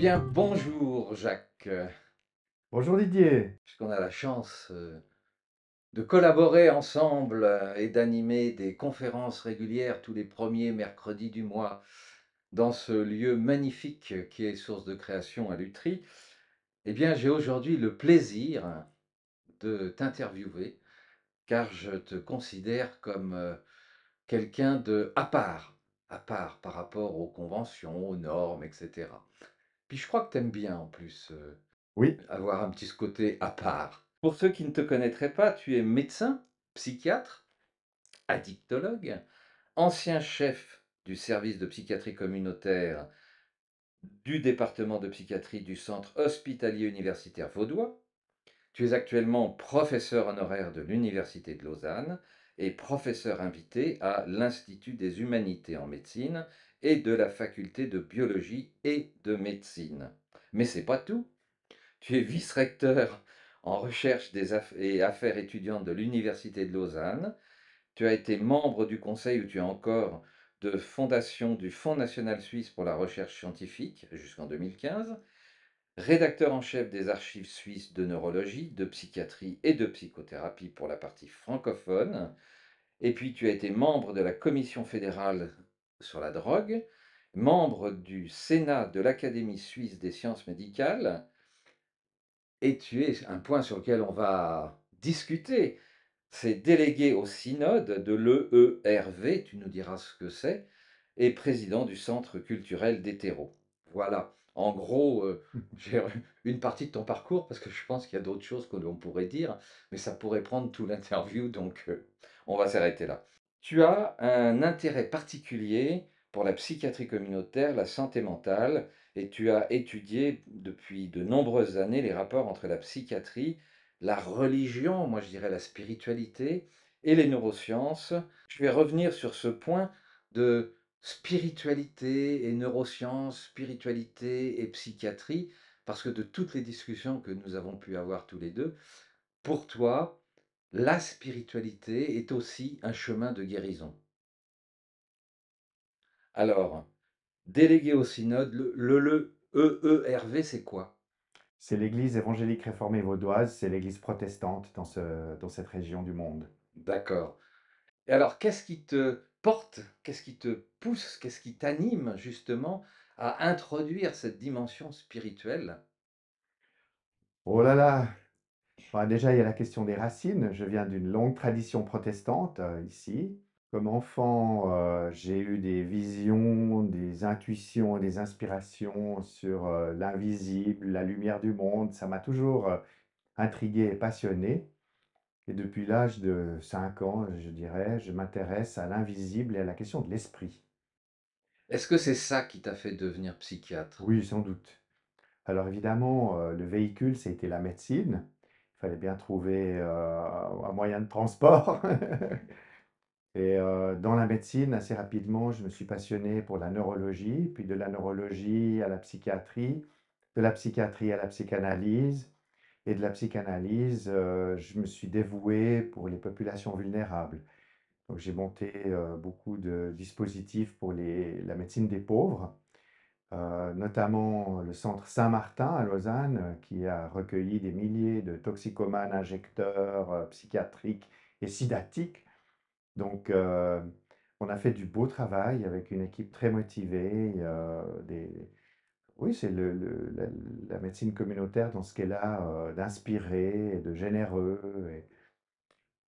Eh bien, bonjour Jacques, Bonjour Didier. puisqu'on a la chance de collaborer ensemble et d'animer des conférences régulières tous les premiers mercredis du mois dans ce lieu magnifique qui est source de création à Lutry. Eh bien, j'ai aujourd'hui le plaisir de t'interviewer car je te considère comme quelqu'un de à part par rapport aux conventions, aux normes, etc. Puis je crois que tu aimes bien en plus Oui, avoir un petit ce côté à part. Pour ceux qui ne te connaîtraient pas, tu es médecin, psychiatre, addictologue, ancien chef du service de psychiatrie communautaire du département de psychiatrie du centre hospitalier universitaire vaudois. Tu es actuellement professeur honoraire de l'Université de Lausanne et professeur invité à l'Institut des humanités en médecine et de la faculté de biologie et de médecine. Mais c'est pas tout. Tu es vice-recteur en recherche et affaires étudiantes de l'Université de Lausanne. Tu as été membre du conseil où tu es encore de fondation du Fonds national suisse pour la recherche scientifique jusqu'en 2015, rédacteur en chef des archives suisses de neurologie, de psychiatrie et de psychothérapie pour la partie francophone. Et puis tu as été membre de la Commission fédérale sur la drogue, membre du Sénat de l'Académie suisse des sciences médicales, et tu es un point sur lequel on va discuter, c'est délégué au synode de l'EERV, tu nous diras ce que c'est, et président du Centre culturel d'Hétéro. Voilà, en gros, j'ai une partie de ton parcours, parce que je pense qu'il y a d'autres choses que l'on pourrait dire, mais ça pourrait prendre tout l'interview, donc on va s'arrêter là. Tu as un intérêt particulier pour la psychiatrie communautaire, la santé mentale, et tu as étudié depuis de nombreuses années les rapports entre la psychiatrie, la religion, moi je dirais la spiritualité, et les neurosciences. Je vais revenir sur ce point de spiritualité et neurosciences, spiritualité et psychiatrie, parce que de toutes les discussions que nous avons pu avoir tous les deux, pour toi, la spiritualité est aussi un chemin de guérison. Alors, délégué au synode, le EERV, c'est quoi? c'est l'Église évangélique réformée vaudoise, c'est l'Église protestante dans cette région du monde. D'accord. Et alors, qu'est-ce qui te porte, qu'est-ce qui te pousse, qu'est-ce qui t'anime justement à introduire cette dimension spirituelle? Oh là là, bah, déjà il y a la question des racines. Je viens d'une longue tradition protestante ici. Comme enfant, j'ai eu des visions, des intuitions, des inspirations sur l'invisible, la lumière du monde. Ça m'a toujours intrigué et passionné. Et depuis l'âge de 5 ans, je dirais, je m'intéresse à l'invisible et à la question de l'esprit. Est-ce que c'est ça qui t'a fait devenir psychiatre? Oui, sans doute. Alors évidemment, le véhicule, c'était la médecine. Il fallait bien trouver un moyen de transport. Et dans la médecine, assez rapidement, je me suis passionné pour la neurologie, puis de la neurologie à de la psychiatrie à la psychanalyse, et de la psychanalyse, je me suis dévoué pour les populations vulnérables. Donc j'ai monté beaucoup de dispositifs pour la médecine des pauvres, notamment le centre Saint-Martin à Lausanne, qui a recueilli des milliers de toxicomanes injecteurs psychiatriques et sidatiques. Donc, on a fait du beau travail avec une équipe très motivée. Oui, c'est la médecine communautaire dans ce qu'elle a d'inspiré et de généreux. Et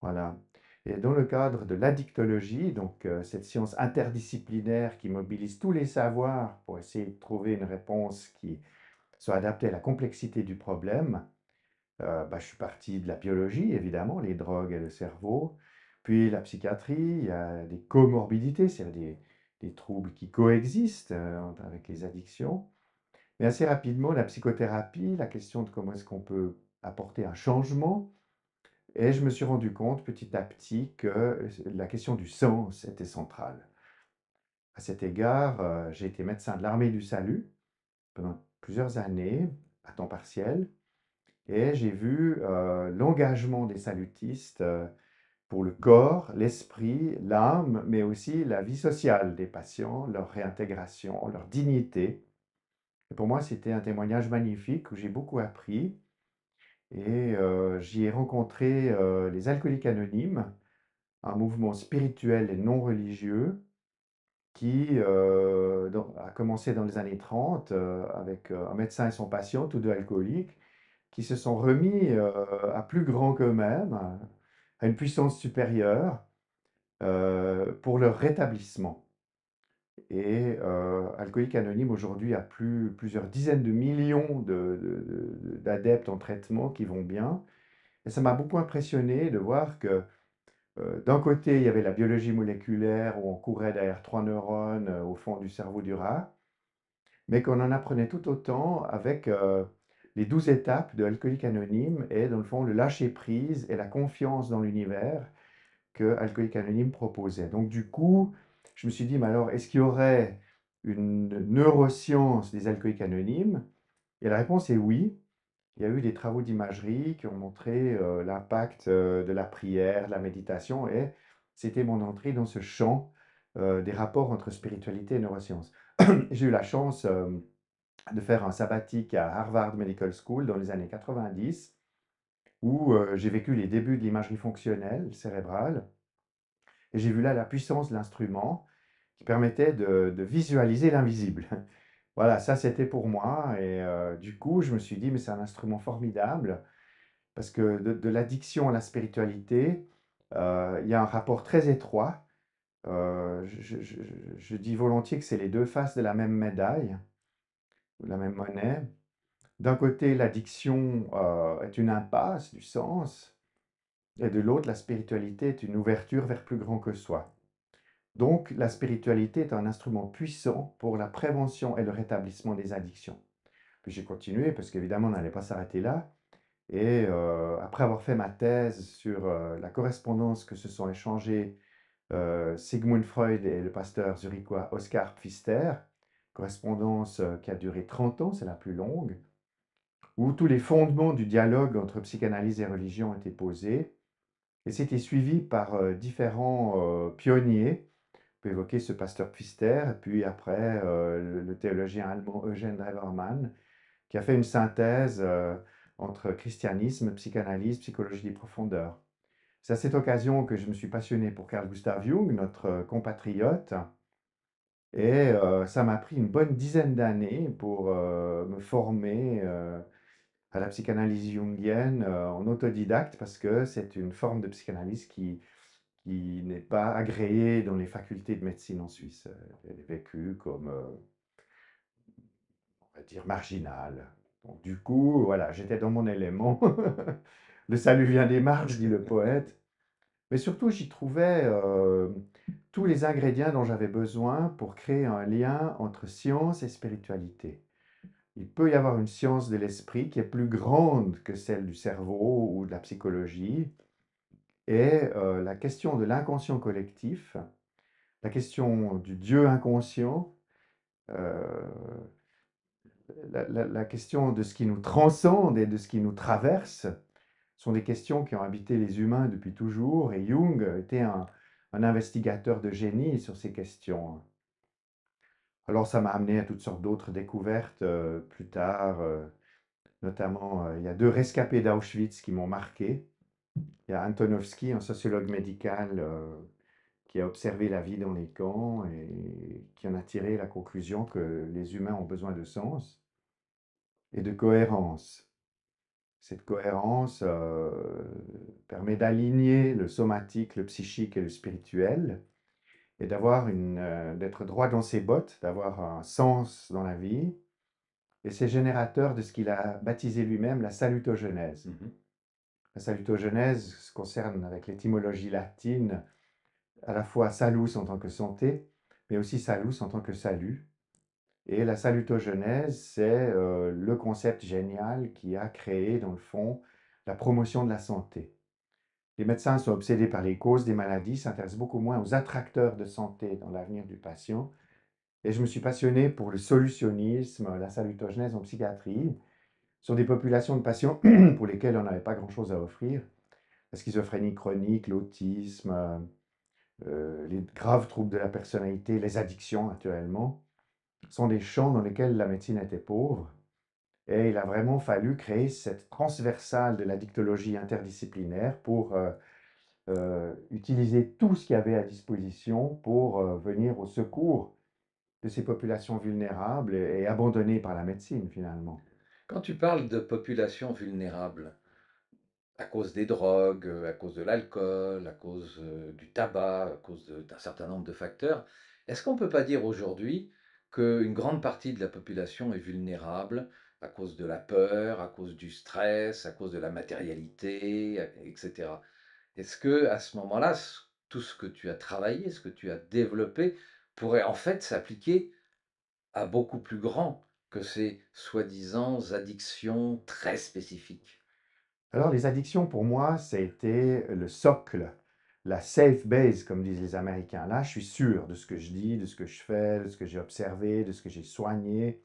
voilà. Et dans le cadre de l'addictologie, donc cette science interdisciplinaire qui mobilise tous les savoirs pour essayer de trouver une réponse qui soit adaptée à la complexité du problème, bah, je suis parti de la biologie, évidemment, les drogues et le cerveau, puis la psychiatrie, il y a des comorbidités, c'est-à-dire des troubles qui coexistent avec les addictions. Mais assez rapidement, la psychothérapie, la question de comment est-ce qu'on peut apporter un changement, et je me suis rendu compte petit à petit que la question du sens était centrale. À cet égard, j'ai été médecin de l'armée du salut pendant plusieurs années, à temps partiel, et j'ai vu l'engagement des salutistes pour le corps, l'esprit, l'âme, mais aussi la vie sociale des patients, leur réintégration, leur dignité. Et pour moi, c'était un témoignage magnifique où j'ai beaucoup appris et j'y ai rencontré les Alcooliques Anonymes, un mouvement spirituel et non religieux qui a commencé dans les années 30 avec un médecin et son patient, tous deux alcooliques, qui se sont remis à plus grand qu'eux-mêmes, à une puissance supérieure pour leur rétablissement. Et Alcooliques Anonymes aujourd'hui a plusieurs dizaines de millions d'adeptes en traitement qui vont bien. Et ça m'a beaucoup impressionné de voir que d'un côté, il y avait la biologie moléculaire où on courait derrière trois neurones au fond du cerveau du rat, mais qu'on en apprenait tout autant avec les 12 étapes de Alcooliques Anonymes et dans le fond le lâcher-prise et la confiance dans l'univers que Alcooliques Anonymes proposait. Donc du coup, je me suis dit, mais alors, est-ce qu'il y aurait une neuroscience des Alcooliques Anonymes? Et la réponse est oui. Il y a eu des travaux d'imagerie qui ont montré l'impact de la prière, de la méditation, et c'était mon entrée dans ce champ des rapports entre spiritualité et neurosciences. J'ai eu la chance de faire un sabbatique à Harvard Medical School dans les années 90, où j'ai vécu les débuts de l'imagerie fonctionnelle cérébrale, et j'ai vu là la puissance de l'instrument qui permettait de visualiser l'invisible. Voilà, ça c'était pour moi, et du coup je me suis dit, mais c'est un instrument formidable, parce que de l'addiction à la spiritualité, il y a un rapport très étroit. Je dis volontiers que c'est les deux faces de la même médaille, de la même monnaie. D'un côté, l'addiction est une impasse du sens, et de l'autre, la spiritualité est une ouverture vers plus grand que soi. Donc, la spiritualité est un instrument puissant pour la prévention et le rétablissement des addictions. Puis j'ai continué, parce qu'évidemment, on n'allait pas s'arrêter là. Et après avoir fait ma thèse sur la correspondance que se sont échangés Sigmund Freud et le pasteur zurichois Oskar Pfister, correspondance qui a duré 30 ans, c'est la plus longue, où tous les fondements du dialogue entre psychanalyse et religion ont été posés. Et c'était suivi par différents pionniers. On peut évoquer ce pasteur Pfister, et puis après le théologien allemand Eugène Drewermann, qui a fait une synthèse entre christianisme, psychanalyse, psychologie des profondeurs. C'est à cette occasion que je me suis passionné pour Carl Gustav Jung, notre compatriote, et ça m'a pris une bonne dizaine d'années pour me former à la psychanalyse jungienne en autodidacte, parce que c'est une forme de psychanalyse qui n'est pas agréée dans les facultés de médecine en Suisse. Elle est vécue comme, on va dire, marginale. Donc, du coup, voilà, j'étais dans mon élément. Le salut vient des marges, dit le poète. Mais surtout, j'y trouvais tous les ingrédients dont j'avais besoin pour créer un lien entre science et spiritualité. Il peut y avoir une science de l'esprit qui est plus grande que celle du cerveau ou de la psychologie. Et la question de l'inconscient collectif, la question du Dieu inconscient, euh, la question de ce qui nous transcende et de ce qui nous traverse sont des questions qui ont habité les humains depuis toujours, et Jung était un investigateur de génie sur ces questions. Alors ça m'a amené à toutes sortes d'autres découvertes plus tard, notamment il y a deux rescapés d'Auschwitz qui m'ont marqué. Il y a Antonovsky, un sociologue médical qui a observé la vie dans les camps et qui en a tiré la conclusion que les humains ont besoin de sens et de cohérence. Cette cohérence permet d'aligner le somatique, le psychique et le spirituel, et d'être droit dans ses bottes, d'avoir un sens dans la vie. Et c'est générateur de ce qu'il a baptisé lui-même la salutogenèse. La salutogenèse se concerne avec l'étymologie latine à la fois salus en tant que santé, mais aussi salus en tant que salut. Et la salutogenèse, c'est le concept génial qui a créé, dans le fond, la promotion de la santé. Les médecins sont obsédés par les causes des maladies, s'intéressent beaucoup moins aux attracteurs de santé dans l'avenir du patient. Et je me suis passionné pour le solutionnisme, la salutogenèse en psychiatrie, sur des populations de patients pour lesquels on n'avait pas grand-chose à offrir. La schizophrénie chronique, l'autisme, les graves troubles de la personnalité, les addictions actuellement. sont des champs dans lesquels la médecine était pauvre. Et il a vraiment fallu créer cette transversale de la dictologie interdisciplinaire pour utiliser tout ce qu'il y avait à disposition pour venir au secours de ces populations vulnérables et abandonnées par la médecine finalement. Quand tu parles de population vulnérable, à cause des drogues, à cause de l'alcool, à cause, du tabac, à cause d'un certain nombre de facteurs. Est-ce qu'on ne peut pas dire aujourd'hui qu'une grande partie de la population est vulnérable à cause de la peur, à cause du stress, à cause de la matérialité, et cetera? Est-ce que à ce moment-là, tout ce que tu as travaillé, ce que tu as développé pourrait en fait s'appliquer à beaucoup plus grand que ces soi-disant addictions très spécifiques? Alors les addictions pour moi, ça a été le socle, la safe base comme disent les Américains. Là, je suis sûr de ce que je dis, de ce que je fais, de ce que j'ai observé, de ce que j'ai soigné.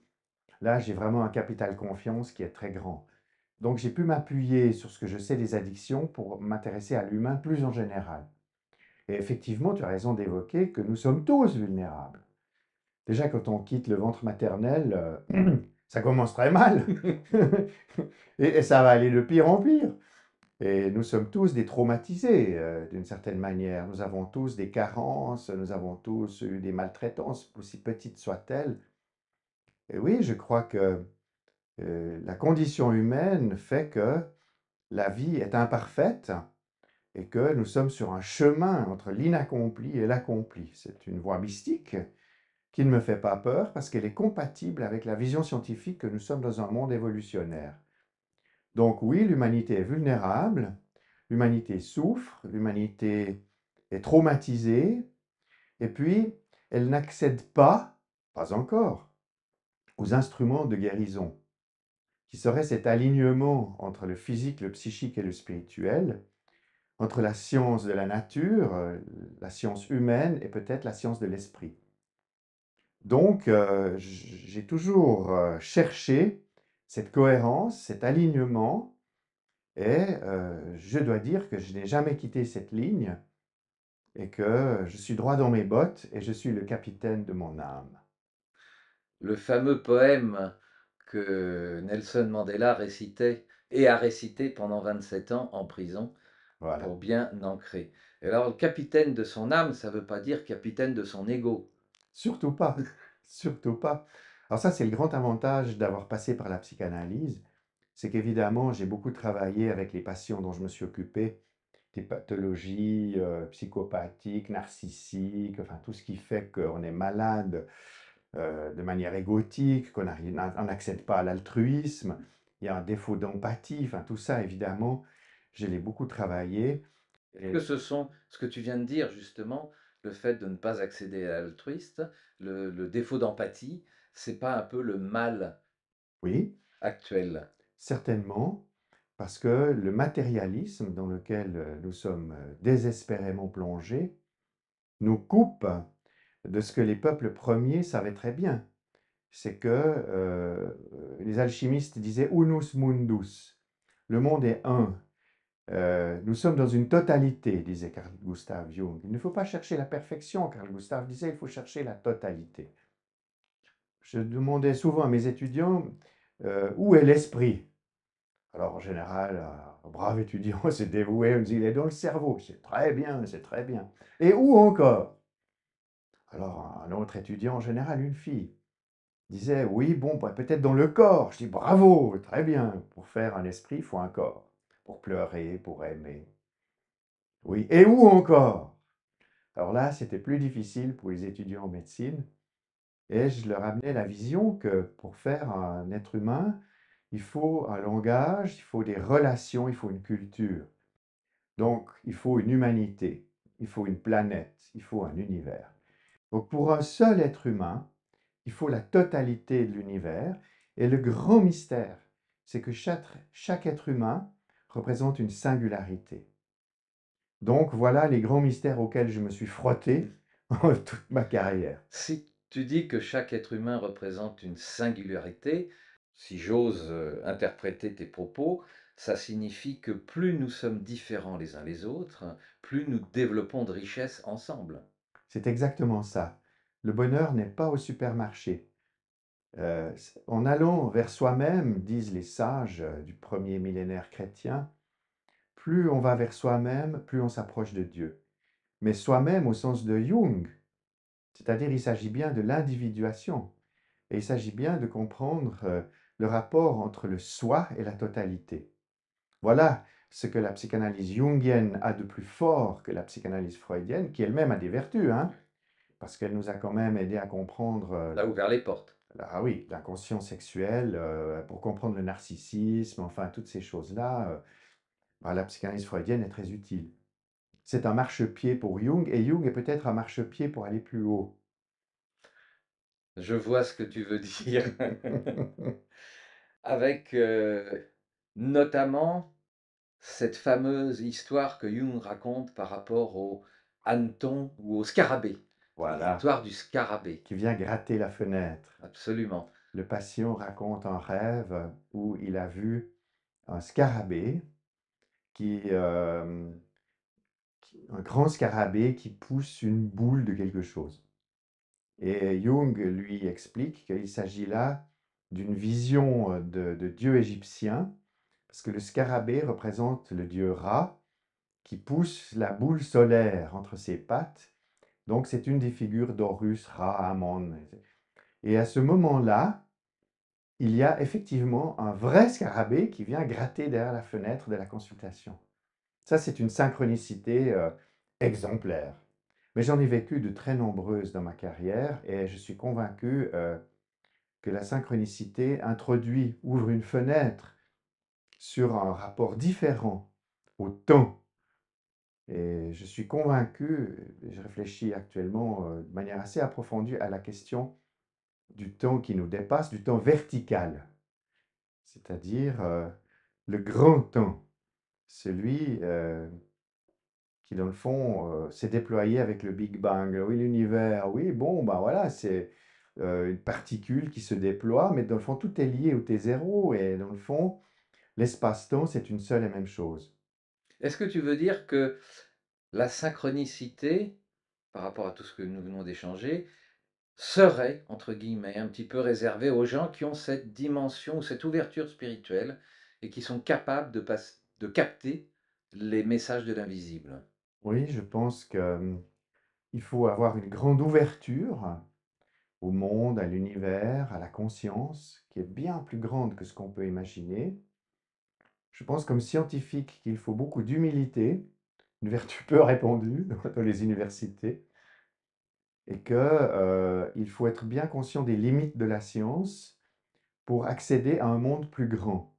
Là, j'ai vraiment un capital confiance qui est très grand. Donc j'ai pu m'appuyer sur ce que je sais des addictions pour m'intéresser à l'humain plus en général. Et effectivement, tu as raison d'évoquer que nous sommes tous vulnérables. Déjà, quand on quitte le ventre maternel, ça commence très mal. Et ça va aller de pire en pire. Et nous sommes tous des traumatisés d'une certaine manière. Nous avons tous des carences, nous avons tous eu des maltraitances, aussi petites soient-elles. Et oui, je crois que la condition humaine fait que la vie est imparfaite et que nous sommes sur un chemin entre l'inaccompli et l'accompli. C'est une voie mystique qui ne me fait pas peur parce qu'elle est compatible avec la vision scientifique que nous sommes dans un monde évolutionnaire. Donc oui, l'humanité est vulnérable, l'humanité souffre, l'humanité est traumatisée, et puis elle n'accède pas encore, aux instruments de guérison, qui serait cet alignement entre le physique, le psychique et le spirituel, entre la science de la nature, la science humaine et peut-être la science de l'esprit. Donc, j'ai toujours cherché cette cohérence, cet alignement, et je dois dire que je n'ai jamais quitté cette ligne et que je suis droit dans mes bottes et je suis le capitaine de mon âme. Le fameux poème que Nelson Mandela récitait et a récité pendant 27 ans en prison Voilà. pour bien ancrer. Et alors, le capitaine de son âme, ça ne veut pas dire capitaine de son ego. Surtout pas, surtout pas. Alors ça, c'est le grand avantage d'avoir passé par la psychanalyse, c'est qu'évidemment, j'ai beaucoup travaillé avec les patients dont je me suis occupé, des pathologies psychopathiques, narcissiques, enfin tout ce qui fait qu'on est malade de manière égotique, on n'accède pas à l'altruisme, il y a un défaut d'empathie, enfin tout ça, évidemment, je l'ai beaucoup travaillé. Est-ce que Et ce sont, ce que tu viens de dire justement, le fait de ne pas accéder à l'altruiste, le défaut d'empathie, c'est pas un peu le mal oui, actuel? certainement, parce que le matérialisme dans lequel nous sommes désespérément plongés nous coupe de ce que les peuples premiers savaient très bien. C'est que les alchimistes disaient unus mundus, le monde est un. Nous sommes dans une totalité, disait Carl Gustav Jung. Il ne faut pas chercher la perfection, Carl Gustav disait, il faut chercher la totalité. Je demandais souvent à mes étudiants où est l'esprit. Alors en général, un brave étudiant s'est dévoué, on me dit il est dans le cerveau. C'est très bien, c'est très bien. Et où encore? Alors un autre étudiant, en général une fille, disait oui, bon, bah, peut-être dans le corps. Je dis bravo, très bien. Pour faire un esprit, il faut un corps. Pour pleurer, pour aimer. Oui, et où encore? Alors là, c'était plus difficile pour les étudiants en médecine et je leur amenais la vision que pour faire un être humain, il faut un langage, il faut des relations, il faut une culture. Donc, il faut une humanité, il faut une planète, il faut un univers. Donc, pour un seul être humain, il faut la totalité de l'univers et le grand mystère, c'est que chaque être humain représente une singularité. Donc, voilà les grands mystères auxquels je me suis frotté toute ma carrière. Si tu dis que chaque être humain représente une singularité, si j'ose interpréter tes propos, ça signifie que plus nous sommes différents les uns les autres, plus nous développons de richesses ensemble. C'est exactement ça. Le bonheur n'est pas au supermarché. En allant vers soi-même, disent les sages du premier millénaire chrétien, plus on va vers soi-même, plus on s'approche de Dieu. Mais soi-même au sens de Jung, c'est-à-dire il s'agit bien de l'individuation. Et il s'agit bien de comprendre le rapport entre le soi et la totalité. Voilà ce que la psychanalyse jungienne a de plus fort que la psychanalyse freudienne, qui elle-même a des vertus, hein, parce qu'elle nous a quand même aidé à comprendre, Ça a ouvert les portes. ah oui, l'inconscient sexuel, pour comprendre le narcissisme, enfin toutes ces choses-là, bah, la psychanalyse freudienne est très utile. C'est un marchepied pour Jung, et Jung est peut-être un marchepied pour aller plus haut. Je vois ce que tu veux dire. Avec, notamment cette fameuse histoire que Jung raconte par rapport au hanneton ou au scarabée. Voilà, L'histoire du scarabée, qui vient gratter la fenêtre. absolument. Le patient raconte un rêve où il a vu un scarabée un grand scarabée qui pousse une boule de quelque chose. Et Jung lui explique qu'il s'agit là d'une vision de dieu égyptien, parce que le scarabée représente le dieu Ra, qui pousse la boule solaire entre ses pattes. Donc c'est une des figures d'Horus, Ra, Amon. Et à ce moment-là, il y a effectivement un vrai scarabée qui vient gratter derrière la fenêtre de la consultation. Ça, c'est une synchronicité exemplaire. Mais j'en ai vécu de très nombreuses dans ma carrière et je suis convaincu que la synchronicité ouvre une fenêtre sur un rapport différent au temps. Et je suis convaincu, je réfléchis actuellement de manière assez approfondie à la question du temps qui nous dépasse, du temps vertical, c'est-à-dire le grand temps, celui qui, dans le fond, s'est déployé avec le Big Bang. Oui, l'univers, oui, bon, ben voilà, c'est une particule qui se déploie, mais dans le fond, tout est lié au T0, et dans le fond, l'espace-temps, c'est une seule et même chose. Est-ce que tu veux dire que la synchronicité, par rapport à tout ce que nous venons d'échanger, serait, entre guillemets, un petit peu réservée aux gens qui ont cette dimension ou cette ouverture spirituelle et qui sont capables de capter les messages de l'invisible? Oui, je pense que il faut avoir une grande ouverture au monde, à l'univers, à la conscience, qui est bien plus grande que ce qu'on peut imaginer. Je pense comme scientifique qu'il faut beaucoup d'humilité, une vertu peu répandue dans les universités, et que, il faut être bien conscient des limites de la science pour accéder à un monde plus grand.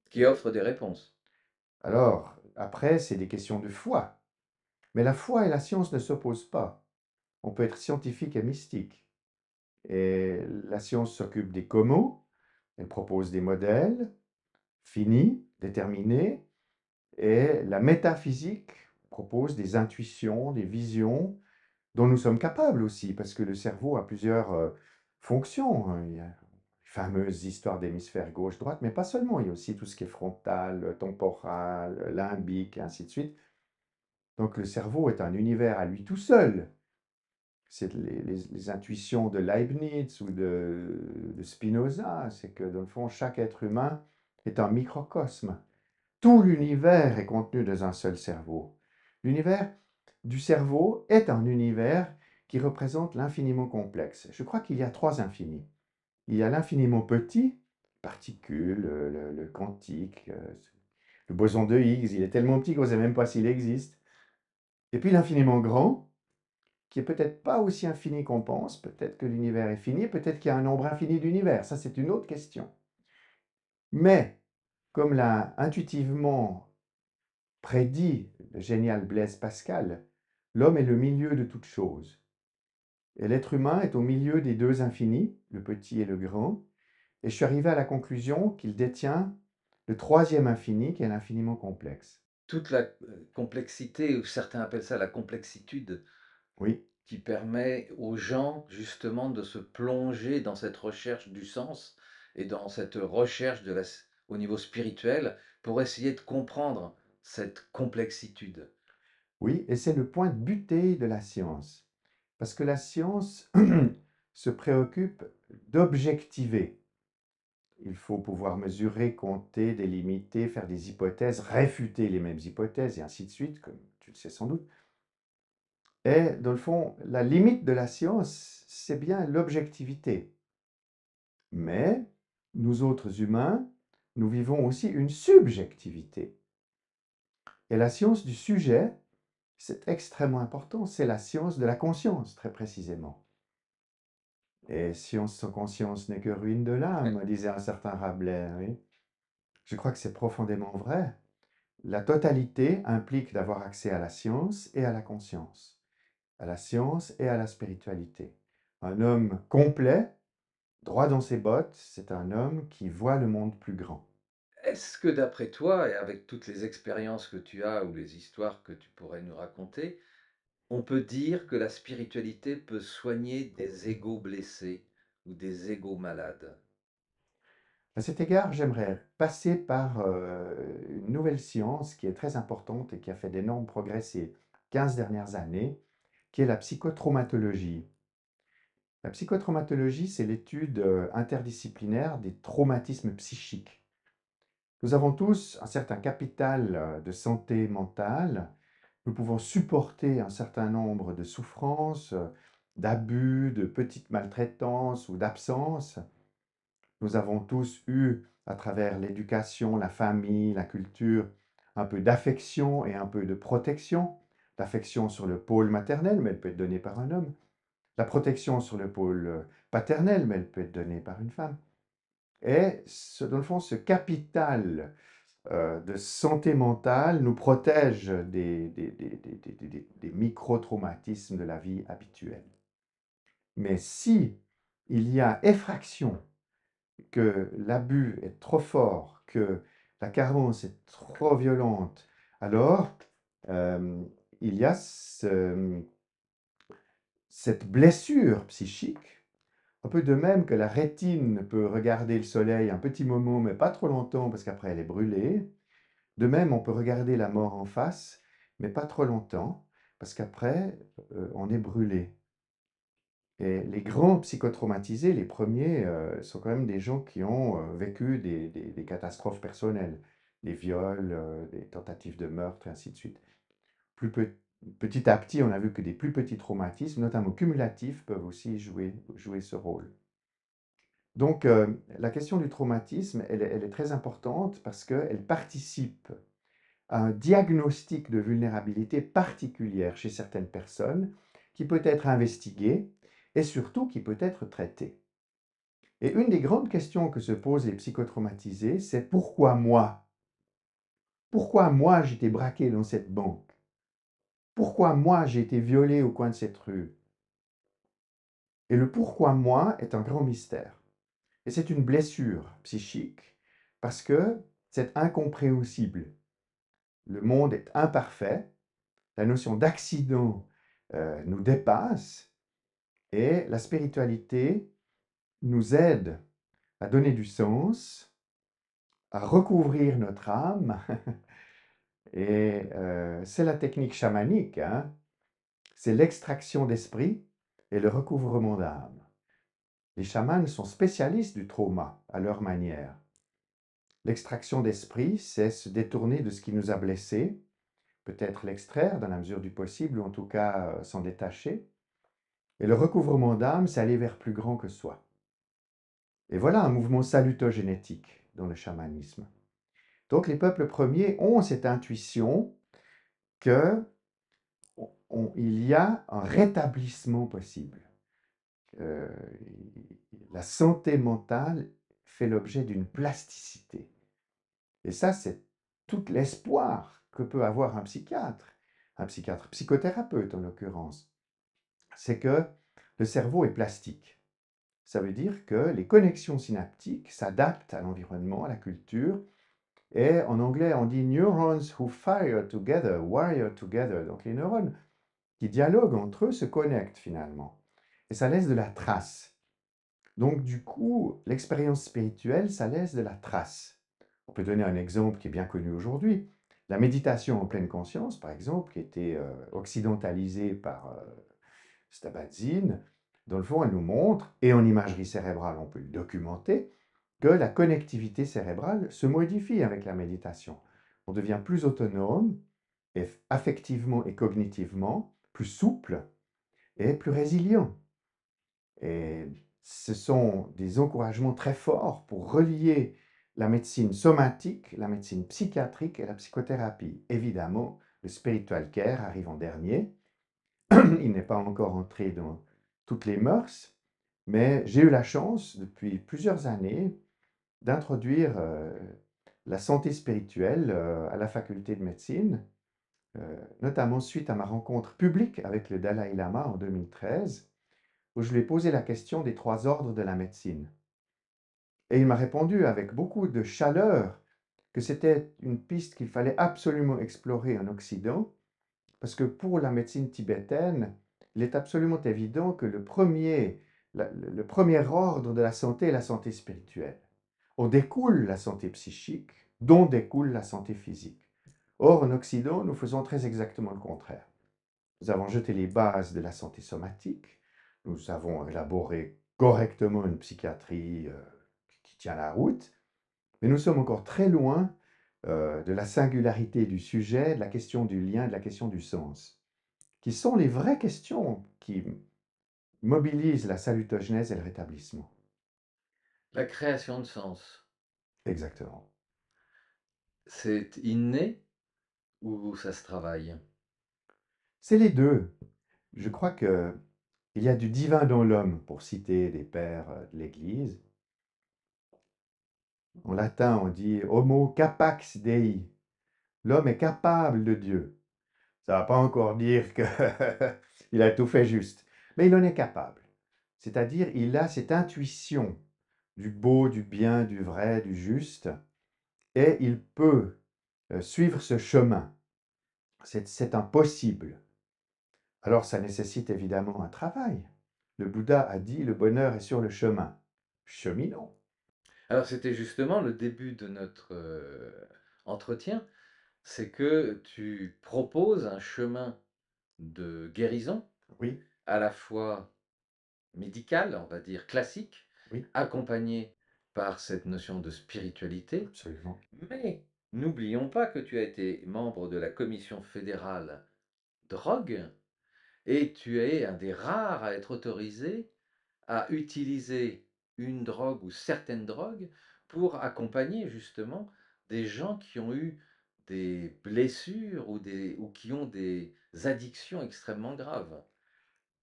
Qui offrent des réponses. Alors, après, c'est des questions de foi. Mais la foi et la science ne s'opposent pas. On peut être scientifique et mystique. Et la science s'occupe des comment, elle propose des modèles finis, déterminés, et la métaphysique propose des intuitions, des visions dont nous sommes capables aussi, parce que le cerveau a plusieurs fonctions, hein. Il y a les fameuses histoires d'hémisphère gauche-droite, mais pas seulement, il y a aussi tout ce qui est frontal, temporal, limbique, et ainsi de suite. Donc le cerveau est un univers à lui tout seul. C'est les intuitions de Leibniz ou de Spinoza, c'est que dans le fond, chaque être humain est un microcosme. Tout l'univers est contenu dans un seul cerveau. L'univers du cerveau est un univers qui représente l'infiniment complexe. Je crois qu'il y a trois infinis. Il y a l'infiniment petit, particules, le quantique, le boson de Higgs, il est tellement petit qu'on ne sait même pas s'il existe. Et puis l'infiniment grand, qui est peut-être pas aussi infini qu'on pense, peut-être que l'univers est fini, peut-être qu'il y a un nombre infini d'univers, ça c'est une autre question. Mais, comme l'a intuitivement prédit le génial Blaise Pascal, l'homme est le milieu de toute chose. Et l'être humain est au milieu des deux infinis, le petit et le grand. Et je suis arrivé à la conclusion qu'il détient le troisième infini, qui est l'infiniment complexe. Toute la complexité, ou certains appellent ça la complexitude, Oui, qui permet aux gens justement de se plonger dans cette recherche du sens et dans cette recherche au niveau spirituel pour essayer de comprendre cette complexitude. oui, et c'est le point de butée de la science. Parce que la science se préoccupe d'objectiver. Il faut pouvoir mesurer, compter, délimiter, faire des hypothèses, réfuter les mêmes hypothèses, et ainsi de suite, comme tu le sais sans doute. Et dans le fond, la limite de la science, c'est bien l'objectivité. Mais nous autres humains, nous vivons aussi une subjectivité. Et la science du sujet, c'est extrêmement important, c'est la science de la conscience, très précisément. Et science sans conscience n'est que ruine de l'âme, disait un certain Rabelais. Oui. Je crois que c'est profondément vrai. La totalité implique d'avoir accès à la science et à la conscience, à la science et à la spiritualité. Un homme complet, droit dans ses bottes, c'est un homme qui voit le monde plus grand. Est-ce que d'après toi, et avec toutes les expériences que tu as ou les histoires que tu pourrais nous raconter, on peut dire que la spiritualité peut soigner des égos blessés ou des égos malades? À cet égard, j'aimerais passer par une nouvelle science qui est très importante et qui a fait d'énormes progrès ces 15 dernières années, qui est la psychotraumatologie. La psychotraumatologie, c'est l'étude interdisciplinaire des traumatismes psychiques. Nous avons tous un certain capital de santé mentale. Nous pouvons supporter un certain nombre de souffrances, d'abus, de petites maltraitances ou d'absences. Nous avons tous eu, à travers l'éducation, la famille, la culture, un peu d'affection et un peu de protection. L'affection sur le pôle maternel, mais elle peut être donnée par un homme. La protection sur le pôle paternel, mais elle peut être donnée par une femme. Et dans le fond, ce capital de santé mentale nous protège des micro-traumatismes de la vie habituelle. Mais si il y a effraction, que l'abus est trop fort, que la carence est trop violente, alors il y a cette blessure psychique, un peu de même que la rétine peut regarder le soleil un petit moment, mais pas trop longtemps, parce qu'après elle est brûlée. De même, on peut regarder la mort en face, mais pas trop longtemps, parce qu'après, on est brûlé. Et les grands psychotraumatisés, les premiers, sont quand même des gens qui ont vécu des catastrophes personnelles, des viols, des tentatives de meurtre, et ainsi de suite. Plus petit à petit, on a vu que des plus petits traumatismes, notamment cumulatifs, peuvent aussi jouer ce rôle. Donc, la question du traumatisme, elle est très importante parce qu'elle participe à un diagnostic de vulnérabilité particulière chez certaines personnes qui peut être investigué et surtout qui peut être traité. Et une des grandes questions que se posent les psychotraumatisés, c'est pourquoi moi? Pourquoi moi j'ai été braqué dans cette banque? Pourquoi moi j'ai été violé au coin de cette rue? Et le pourquoi moi est un grand mystère. Et c'est une blessure psychique parce que c'est incompréhensible. Le monde est imparfait, la notion d'accident nous dépasse et la spiritualité nous aide à donner du sens, à recouvrir notre âme. Et c'est la technique chamanique, hein. C'est l'extraction d'esprit et le recouvrement d'âme. Les chamans sont spécialistes du trauma à leur manière. L'extraction d'esprit, c'est se détourner de ce qui nous a blessés, peut-être l'extraire dans la mesure du possible, ou en tout cas s'en détacher. Et le recouvrement d'âme, c'est aller vers plus grand que soi. Et voilà un mouvement salutogénétique dans le chamanisme. Donc les peuples premiers ont cette intuition que il y a un rétablissement possible. Euh, la santé mentale fait l'objet d'une plasticité. Et ça, c'est tout l'espoir que peut avoir un psychiatre psychothérapeute en l'occurrence. C'est que le cerveau est plastique. Ça veut dire que les connexions synaptiques s'adaptent à l'environnement, à la culture. Et en anglais, on dit neurons who fire together, wire together. Donc les neurones qui dialoguent entre eux se connectent finalement. Et ça laisse de la trace. Donc du coup, l'expérience spirituelle, ça laisse de la trace. On peut donner un exemple qui est bien connu aujourd'hui. La méditation en pleine conscience, par exemple, qui a été occidentalisée par Stabat-Zinn, Dans le fond, elle nous montre, et en imagerie cérébrale, on peut le documenter, que la connectivité cérébrale se modifie avec la méditation. On devient plus autonome, et affectivement et cognitivement, plus souple et plus résilient. Et ce sont des encouragements très forts pour relier la médecine somatique, la médecine psychiatrique et la psychothérapie. Évidemment, le spiritual care arrive en dernier. Il n'est pas encore entré dans toutes les mœurs, mais j'ai eu la chance depuis plusieurs années d'introduire la santé spirituelle à la faculté de médecine, notamment suite à ma rencontre publique avec le Dalai Lama en 2013, où je lui ai posé la question des trois ordres de la médecine. Et il m'a répondu avec beaucoup de chaleur que c'était une piste qu'il fallait absolument explorer en Occident, parce que pour la médecine tibétaine, il est absolument évident que le premier ordre de la santé est la santé spirituelle. On découle la santé psychique, dont découle la santé physique. Or, en Occident, nous faisons très exactement le contraire. Nous avons jeté les bases de la santé somatique, nous avons élaboré correctement une psychiatrie qui tient la route, mais nous sommes encore très loin de la singularité du sujet, de la question du lien, de la question du sens, qui sont les vraies questions qui mobilisent la salutogenèse et le rétablissement. La création de sens, Exactement. c'est inné ou ça se travaille? C'est les deux. Je crois que il y a du divin dans l'homme, pour citer des pères de l'Église. En latin, on dit Homo capax Dei. L'homme est capable de Dieu. Ça ne va pas encore dire qu'il a tout fait juste, mais il en est capable. C'est-à-dire, il a cette intuition du beau, du bien, du vrai, du juste, et il peut suivre ce chemin. C'est impossible. Alors, ça nécessite évidemment un travail. Le Bouddha a dit, le bonheur est sur le chemin. Cheminons. Alors c'était justement le début de notre, entretien, c'est que tu proposes un chemin de guérison, Oui, à la fois médical, on va dire classique, oui, accompagné par cette notion de spiritualité. absolument. Mais n'oublions pas que tu as été membre de la commission fédérale drogue et tu es un des rares à être autorisé à utiliser une drogue ou certaines drogues pour accompagner justement des gens qui ont eu des blessures ou qui ont des addictions extrêmement graves.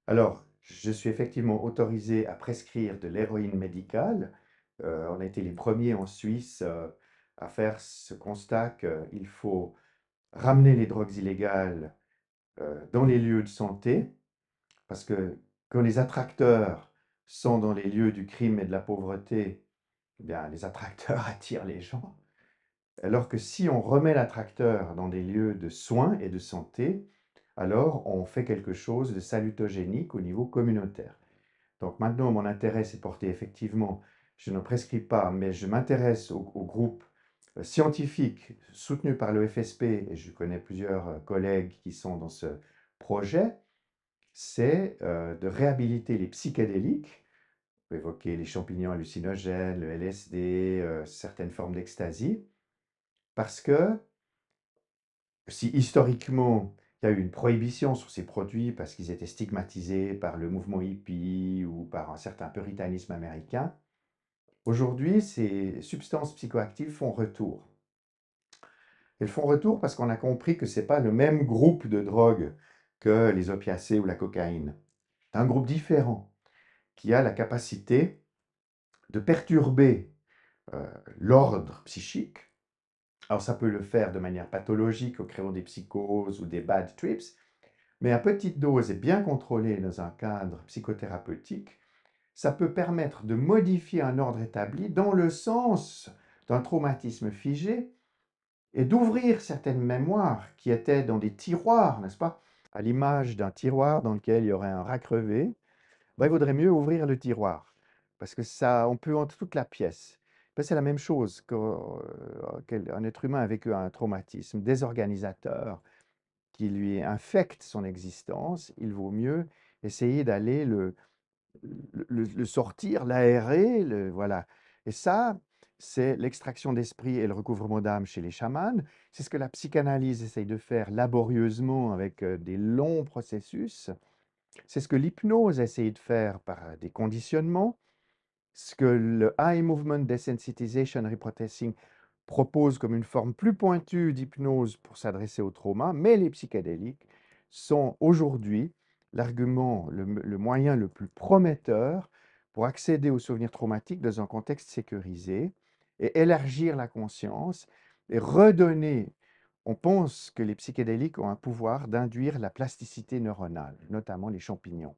Alors, je suis effectivement autorisé à prescrire de l'héroïne médicale. On a été les premiers en Suisse à faire ce constat qu'il faut ramener les drogues illégales dans les lieux de santé, parce que quand les attracteurs sont dans les lieux du crime et de la pauvreté, eh bien, les attracteurs attirent les gens. Alors que si on remet l'attracteur dans des lieux de soins et de santé, alors on fait quelque chose de salutogénique au niveau communautaire. Donc maintenant, mon intérêt s'est porté effectivement, je ne prescris pas, mais je m'intéresse aux groupes scientifiques soutenus par le FSP, et je connais plusieurs collègues qui sont dans ce projet, c'est de réhabiliter les psychédéliques, on peut évoquer les champignons hallucinogènes, le LSD, certaines formes d'ecstasy, parce que si historiquement il y a eu une prohibition sur ces produits parce qu'ils étaient stigmatisés par le mouvement hippie ou par un certain puritanisme américain, aujourd'hui ces substances psychoactives font retour. Elles font retour parce qu'on a compris que ce n'est pas le même groupe de drogue que les opiacés ou la cocaïne. C'est un groupe différent qui a la capacité de perturber euh, l'ordre psychique. Alors ça peut le faire de manière pathologique en créant des psychoses ou des bad trips, mais à petite dose et bien contrôlée dans un cadre psychothérapeutique, ça peut permettre de modifier un ordre établi dans le sens d'un traumatisme figé et d'ouvrir certaines mémoires qui étaient dans des tiroirs, n'est-ce pas? À l'image d'un tiroir dans lequel il y aurait un rat crevé, ben, il vaudrait mieux ouvrir le tiroir parce que ça, on peut entrer toute la pièce. Ben, c'est la même chose qu'un être humain a vécu un traumatisme désorganisateur qui lui infecte son existence. Il vaut mieux essayer d'aller le sortir, l'aérer, voilà. Et ça, c'est l'extraction d'esprit et le recouvrement d'âme chez les chamans. C'est ce que la psychanalyse essaye de faire laborieusement avec des longs processus. C'est ce que l'hypnose essaye de faire par des conditionnements. Ce que le Eye Movement Desensitization Reprocessing propose comme une forme plus pointue d'hypnose pour s'adresser au trauma, mais les psychédéliques sont aujourd'hui l'argument, le moyen le plus prometteur pour accéder aux souvenirs traumatiques dans un contexte sécurisé et élargir la conscience et redonner. On pense que les psychédéliques ont un pouvoir d'induire la plasticité neuronale, notamment les champignons,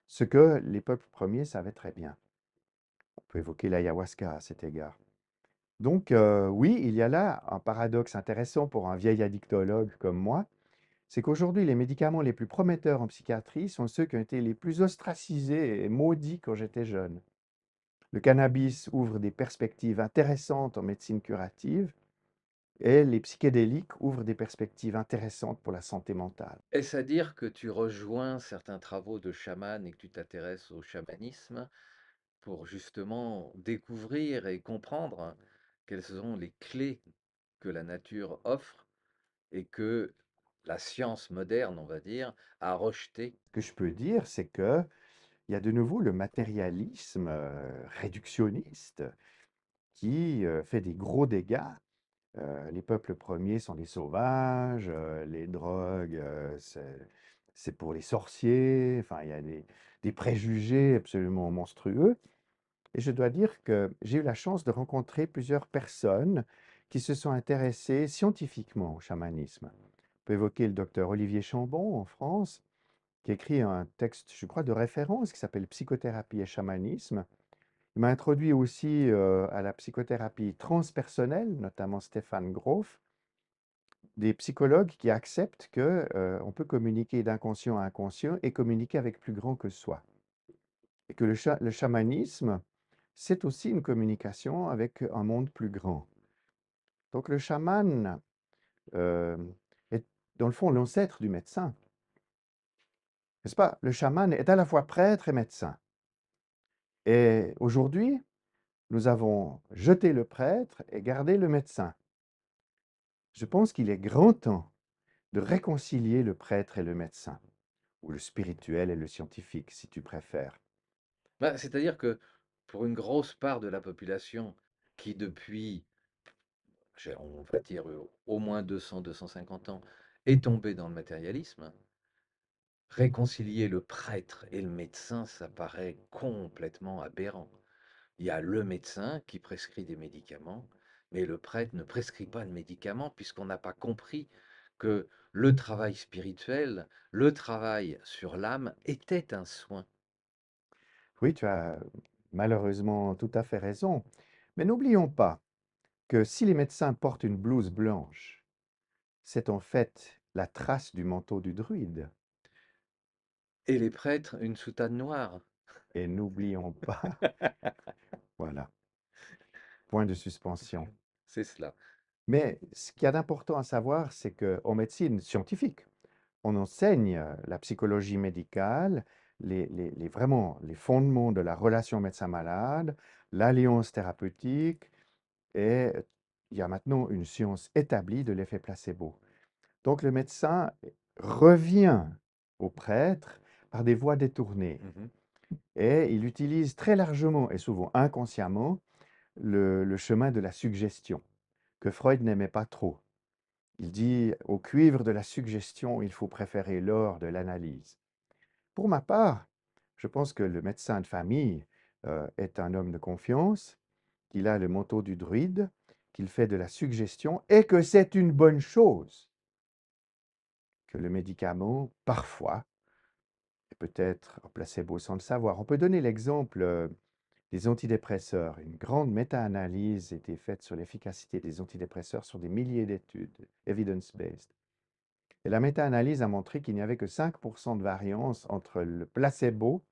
ce que les peuples premiers savaient très bien. On peut évoquer l'ayahuasca à cet égard. Donc, oui, il y a là un paradoxe intéressant pour un vieil addictologue comme moi, c'est qu'aujourd'hui, les médicaments les plus prometteurs en psychiatrie sont ceux qui ont été les plus ostracisés et maudits quand j'étais jeune. Le cannabis ouvre des perspectives intéressantes en médecine curative et les psychédéliques ouvrent des perspectives intéressantes pour la santé mentale. Est-ce à dire que tu rejoins certains travaux de chaman et que tu t'intéresses au chamanisme pour justement découvrir et comprendre quelles sont les clés que la nature offre et que la science moderne, on va dire, a rejetées? Ce que je peux dire, c'est qu'il y a de nouveau le matérialisme réductionniste qui fait des gros dégâts. Les peuples premiers sont des sauvages, les drogues, c'est pour les sorciers, enfin, il y a des préjugés absolument monstrueux. Et je dois dire que j'ai eu la chance de rencontrer plusieurs personnes qui se sont intéressées scientifiquement au chamanisme. On peut évoquer le docteur Olivier Chambon en France, qui écrit un texte, je crois, de référence qui s'appelle Psychothérapie et chamanisme. Il m'a introduit aussi à la psychothérapie transpersonnelle, notamment Stéphane Grof, des psychologues qui acceptent que on peut communiquer d'inconscient à inconscient et communiquer avec plus grand que soi. Et que le chamanisme, c'est aussi une communication avec un monde plus grand. Donc le chaman euh, est dans le fond l'ancêtre du médecin. N'est-ce pas? Le chaman est à la fois prêtre et médecin. Et aujourd'hui, nous avons jeté le prêtre et gardé le médecin. Je pense qu'il est grand temps de réconcilier le prêtre et le médecin, ou le spirituel et le scientifique, si tu préfères. Bah, c'est-à-dire que pour une grosse part de la population qui depuis, on va dire au moins 200-250 ans, est tombée dans le matérialisme, réconcilier le prêtre et le médecin, ça paraît complètement aberrant. Il y a le médecin qui prescrit des médicaments, mais le prêtre ne prescrit pas de médicaments puisqu'on n'a pas compris que le travail spirituel, le travail sur l'âme était un soin. Oui, tu as malheureusement tout à fait raison. Mais n'oublions pas que si les médecins portent une blouse blanche, c'est en fait la trace du manteau du druide. Et les prêtres, une soutane noire. Et n'oublions pas, voilà, point de suspension. C'est cela. Mais ce qu'il y a d'important à savoir, c'est qu'en médecine scientifique, on enseigne la psychologie médicale, vraiment les fondements de la relation médecin-malade, l'alliance thérapeutique, et il y a maintenant une science établie de l'effet placebo. Donc le médecin revient au prêtre par des voies détournées Mhm. et il utilise très largement et souvent inconsciemment le chemin de la suggestion que Freud n'aimait pas trop. Il dit au cuivre de la suggestion, il faut préférer l'or de l'analyse. Pour ma part, je pense que le médecin de famille est un homme de confiance, qu'il a le manteau du druide, qu'il fait de la suggestion et que c'est une bonne chose que le médicament, parfois, est peut-être un placebo sans le savoir. On peut donner l'exemple des antidépresseurs. Une grande méta-analyse a été faite sur l'efficacité des antidépresseurs sur des milliers d'études, evidence-based. Et la méta-analyse a montré qu'il n'y avait que 5% de variance entre le placebo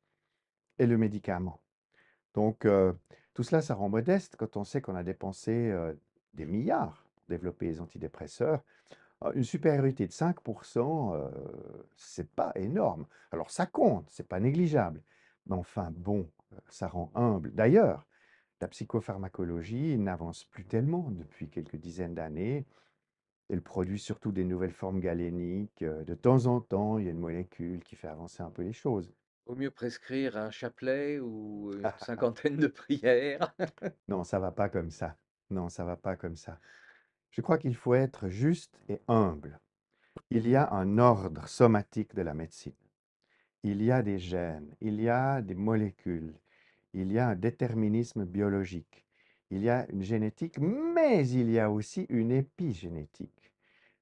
et le médicament. Donc, tout cela, ça rend modeste quand on sait qu'on a dépensé des milliards pour développer les antidépresseurs. Une supériorité de 5%, c'est pas énorme. Alors, ça compte, c'est pas négligeable. Mais enfin, bon, ça rend humble. D'ailleurs, la psychopharmacologie n'avance plus tellement depuis quelques dizaines d'années. Elle produit surtout des nouvelles formes galéniques. De temps en temps, il y a une molécule qui fait avancer un peu les choses. Vaut mieux prescrire un chapelet ou une cinquantaine de prières. Non, ça va pas comme ça. Non, ça va pas comme ça. Je crois qu'il faut être juste et humble. Il y a un ordre somatique de la médecine. Il y a des gènes, il y a des molécules, il y a un déterminisme biologique, il y a une génétique, mais il y a aussi une épigénétique.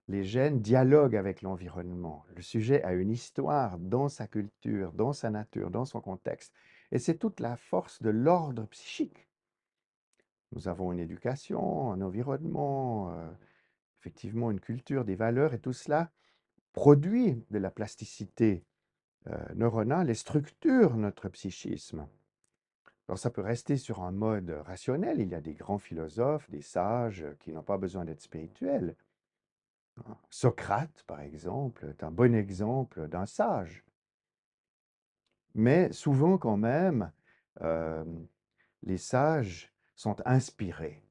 Les gènes dialoguent avec l'environnement. Le sujet a une histoire dans sa culture, dans sa nature, dans son contexte. Et c'est toute la force de l'ordre psychique. Nous avons une éducation, un environnement, effectivement une culture, des valeurs, et tout cela produit de la plasticité neuronale et structure notre psychisme. Alors ça peut rester sur un mode rationnel. Il y a des grands philosophes, des sages qui n'ont pas besoin d'être spirituels. Socrate, par exemple, est un bon exemple d'un sage. Mais souvent quand même, euh, les sages sont inspirés.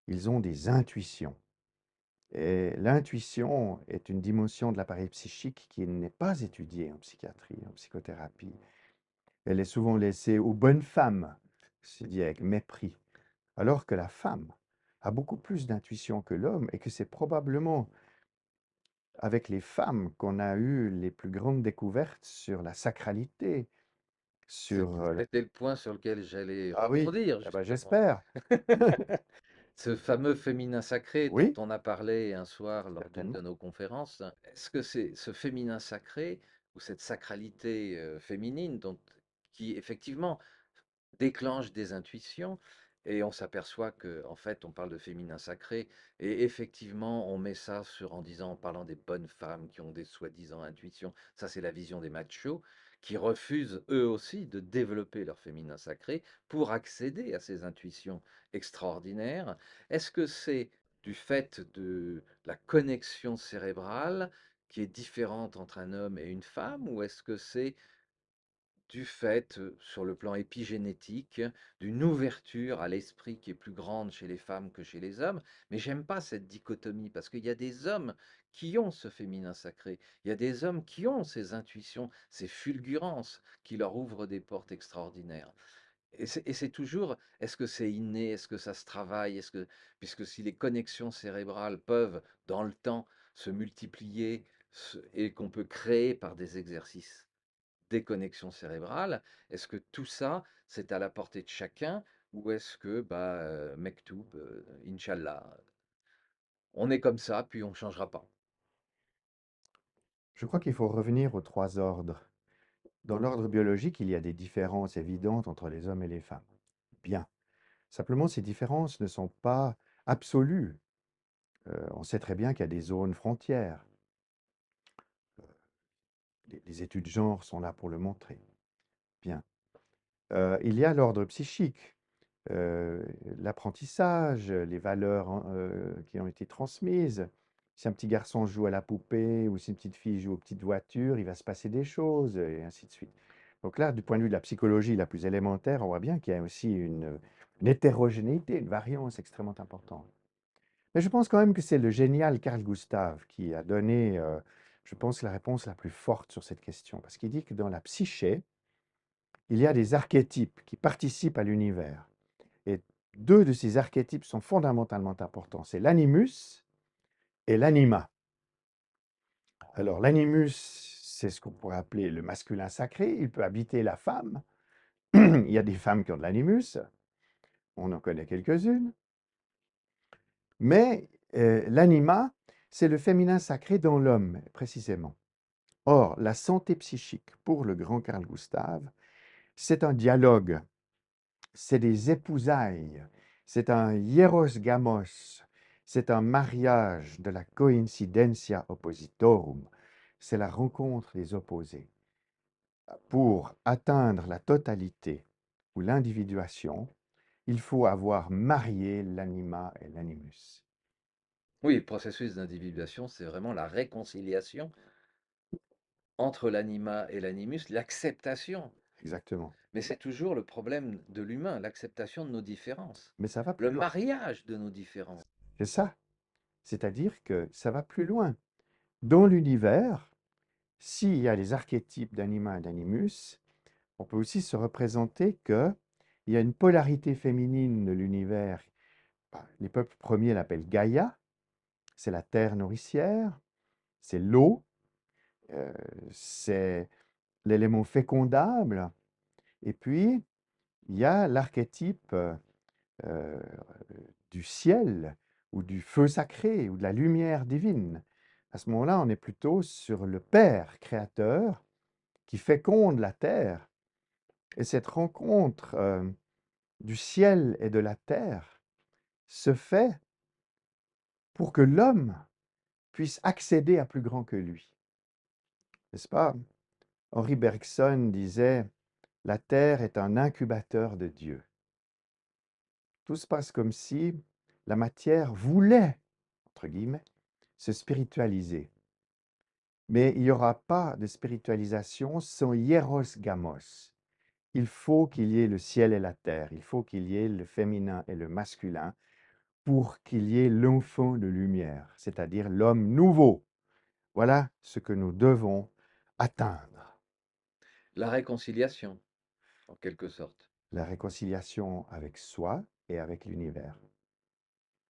Ils ont des intuitions. Et l'intuition est une dimension de l'appareil psychique qui n'est pas étudiée en psychiatrie, en psychothérapie. Elle est souvent laissée aux bonnes femmes, c'est dit avec mépris, alors que la femme a beaucoup plus d'intuition que l'homme et que c'est probablement avec les femmes qu'on a eu les plus grandes découvertes sur la sacralité, sur... C'était le point sur lequel j'allais Ah oui, rebondir, eh ben, justement. j'espère. Ce fameux féminin sacré dont Oui, on a parlé un soir lors d'une de certainement. nos conférences, est-ce que c'est ce féminin sacré ou cette sacralité féminine qui effectivement déclenche des intuitions et on s'aperçoit que en fait on parle de féminin sacré et effectivement on met ça sur en disant en parlant des bonnes femmes qui ont des soi-disant intuitions. Ça c'est la vision des machos qui refusent eux aussi de développer leur féminin sacré pour accéder à ces intuitions extraordinaires. Est-ce que c'est du fait de la connexion cérébrale qui est différente entre un homme et une femme ou est-ce que c'est du fait, sur le plan épigénétique, d'une ouverture à l'esprit qui est plus grande chez les femmes que chez les hommes. Mais j'aime pas cette dichotomie parce qu'il y a des hommes qui ont ce féminin sacré. Il y a des hommes qui ont ces intuitions, ces fulgurances qui leur ouvrent des portes extraordinaires. Et c'est toujours, est-ce que c'est inné? Est-ce que ça se travaille? Puisque si les connexions cérébrales peuvent, dans le temps, se multiplier et qu'on peut créer par des exercices déconnexion cérébrale. Est-ce que tout ça, c'est à la portée de chacun ou est-ce que, bah, mektoub, Inch'Allah, on est comme ça, puis on ne changera pas? Je crois qu'il faut revenir aux trois ordres. Dans l'ordre biologique, il y a des différences évidentes entre les hommes et les femmes. Bien. Simplement, ces différences ne sont pas absolues. On sait très bien qu'il y a des zones frontières. Les études genre sont là pour le montrer. Bien. Il y a l'ordre psychique, heu, l'apprentissage, les valeurs qui ont été transmises. Si un petit garçon joue à la poupée ou si une petite fille joue aux petites voitures, il va se passer des choses et ainsi de suite. Donc là, du point de vue de la psychologie la plus élémentaire, on voit bien qu'il y a aussi une hétérogénéité, une variance extrêmement importante. Mais je pense quand même que c'est le génial Carl Gustav qui a donné, je pense, la réponse la plus forte sur cette question. Parce qu'il dit que dans la psyché, il y a des archétypes qui participent à l'univers. Et deux de ces archétypes sont fondamentalement importants. C'est l'animus et l'anima. Alors l'animus, c'est ce qu'on pourrait appeler le masculin sacré. Il peut habiter la femme. Il y a des femmes qui ont de l'animus. On en connaît quelques-unes. Mais l'anima, c'est le féminin sacré dans l'homme, précisément. Or, la santé psychique, pour le grand Carl Gustav, c'est un dialogue, c'est des épousailles, c'est un hieros gamos, c'est un mariage de la coincidentia oppositorum, c'est la rencontre des opposés. Pour atteindre la totalité ou l'individuation, il faut avoir marié l'anima et l'animus. Oui, le processus d'individuation, c'est vraiment la réconciliation entre l'anima et l'animus, l'acceptation. exactement. Mais c'est toujours le problème de l'humain, l'acceptation de nos différences, Mais ça va le plus loin. mariage de nos différences. C'est ça. C'est-à-dire que ça va plus loin. Dans l'univers, s'il y a les archétypes d'anima et d'animus, on peut aussi se représenter qu'il y a une polarité féminine de l'univers. Bah, les peuples premiers l'appellent Gaïa, c'est la terre nourricière, c'est l'eau, euh, c'est l'élément fécondable. Et puis, il y a l'archétype euh, du ciel ou du feu sacré ou de la lumière divine. À ce moment-là, on est plutôt sur le Père créateur qui féconde la terre. Et cette rencontre du ciel et de la terre se fait pour que l'homme puisse accéder à plus grand que lui. N'est-ce pas? Henri Bergson disait, la terre est un incubateur de Dieu. Tout se passe comme si la matière voulait, entre guillemets, se spiritualiser. Mais il n'y aura pas de spiritualisation sans hieros gamos. Il faut qu'il y ait le ciel et la terre, il faut qu'il y ait le féminin et le masculin pour qu'il y ait l'enfant de lumière, c'est-à-dire l'homme nouveau. Voilà ce que nous devons atteindre. La réconciliation, en quelque sorte, La réconciliation avec soi et avec l'univers.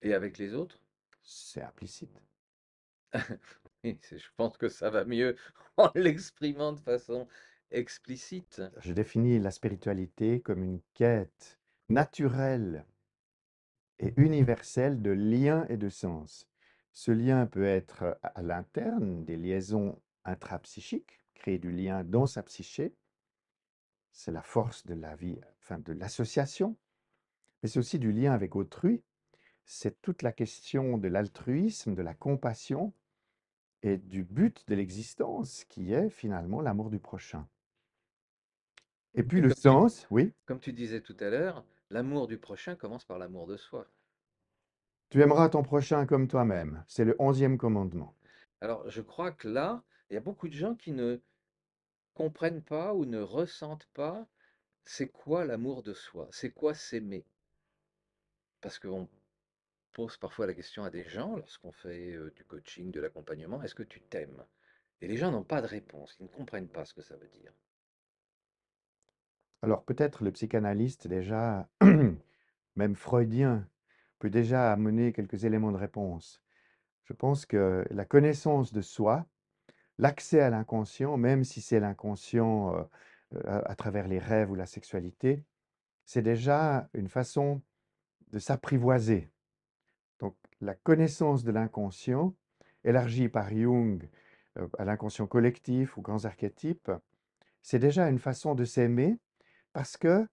et avec les autres. C'est implicite. Oui, je pense que ça va mieux en l'exprimant de façon explicite. Je définis la spiritualité comme une quête naturelle et universelle de lien et de sens. Ce lien peut être à l'interne, des liaisons intrapsychiques, créer du lien dans sa psyché. C'est la force de la vie, enfin de l'association, mais c'est aussi du lien avec autrui. C'est toute la question de l'altruisme, de la compassion et du but de l'existence qui est finalement l'amour du prochain. Et puis Et le sens, oui, comme tu disais tout à l'heure, l'amour du prochain commence par l'amour de soi. tu aimeras ton prochain comme toi-même. C'est le 11e commandement. Alors, je crois que là, il y a beaucoup de gens qui ne comprennent pas ou ne ressentent pas c'est quoi l'amour de soi, c'est quoi s'aimer. Parce qu'on pose parfois la question à des gens lorsqu'on fait du coaching, de l'accompagnement, est-ce que tu t'aimes? Et les gens n'ont pas de réponse, ils ne comprennent pas ce que ça veut dire. Alors peut-être le psychanalyste déjà, même freudien, peut déjà amener quelques éléments de réponse. Je pense que la connaissance de soi, l'accès à l'inconscient, même si c'est l'inconscient à travers les rêves ou la sexualité, c'est déjà une façon de s'apprivoiser. Donc la connaissance de l'inconscient, élargie par Jung à l'inconscient collectif ou grands archétypes, c'est déjà une façon de s'aimer parce que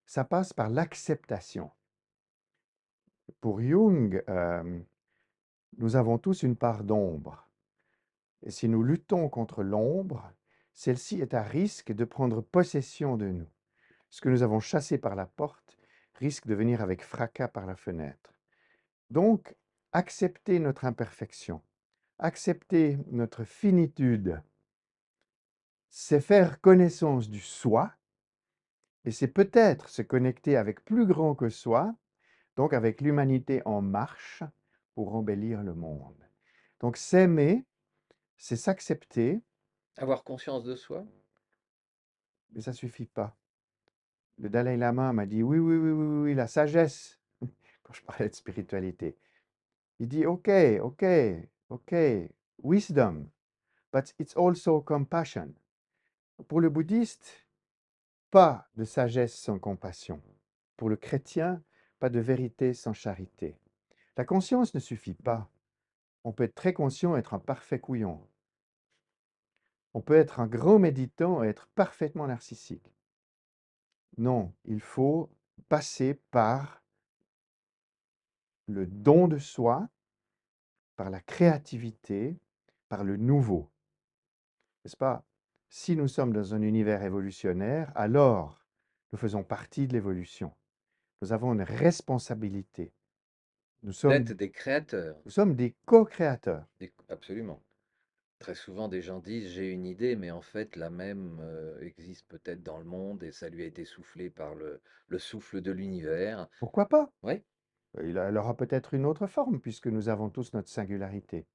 ça passe par l'acceptation. Pour Jung, nous avons tous une part d'ombre. Et si nous luttons contre l'ombre, celle-ci est à risque de prendre possession de nous. Ce que nous avons chassé par la porte risque de venir avec fracas par la fenêtre. Donc, accepter notre imperfection, accepter notre finitude, c'est faire connaissance du soi, et c'est peut-être se connecter avec plus grand que soi, donc avec l'humanité en marche pour embellir le monde. Donc s'aimer, c'est s'accepter, Avoir conscience de soi, mais ça suffit pas. Le Dalai Lama m'a dit oui, oui, oui, oui, oui, la sagesse, quand je parlais de spiritualité. Il dit ok, ok, ok, wisdom, but it's also compassion. Pour le bouddhiste, pas de sagesse sans compassion. Pour le chrétien, pas de vérité sans charité. La conscience ne suffit pas. On peut être très conscient et être un parfait couillon. On peut être un grand méditant et être parfaitement narcissique. Non, il faut passer par le don de soi, par la créativité, par le nouveau. N'est-ce pas? Si nous sommes dans un univers évolutionnaire, alors nous faisons partie de l'évolution. Nous avons une responsabilité. Nous sommes, d'être des créateurs, nous sommes des co-créateurs. absolument. Très souvent, des gens disent: «J'ai une idée», mais en fait, la même, existe peut-être dans le monde et ça lui a été soufflé par le souffle de l'univers. Pourquoi pas? Oui, Elle aura peut-être une autre forme puisque nous avons tous notre singularité.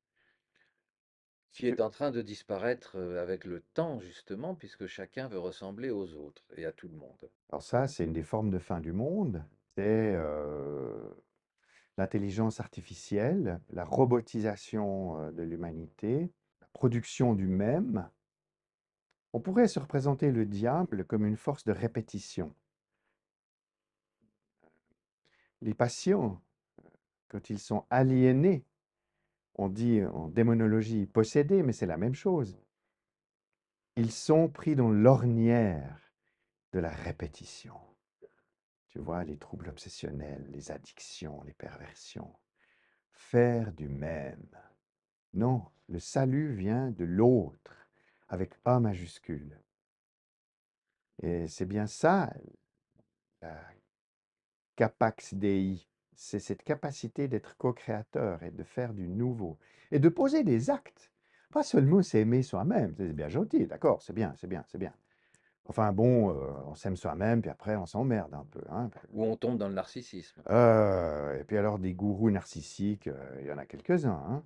qui est en train de disparaître, avec le temps justement, puisque chacun veut ressembler aux autres et à tout le monde. Alors ça, c'est une des formes de fin du monde. C'est l'intelligence artificielle, la robotisation de l'humanité, la production du même. On pourrait se représenter le diable comme une force de répétition. Les patients, quand ils sont aliénés, on dit en démonologie possédés, mais c'est la même chose. Ils sont pris dans l'ornière de la répétition. Tu vois, les troubles obsessionnels, les addictions, les perversions. Faire du même. Non, le salut vient de l'autre, avec A majuscule. Et c'est bien ça, la capax Dei. C'est cette capacité d'être co-créateur et de faire du nouveau. Et de poser des actes. Pas seulement s'aimer soi-même. C'est bien gentil, d'accord, c'est bien, c'est bien, c'est bien. Enfin bon, on s'aime soi-même, puis après on s'emmerde un peu, hein. Où on tombe dans le narcissisme. Et puis alors des gourous narcissiques, il y en a quelques-uns, hein.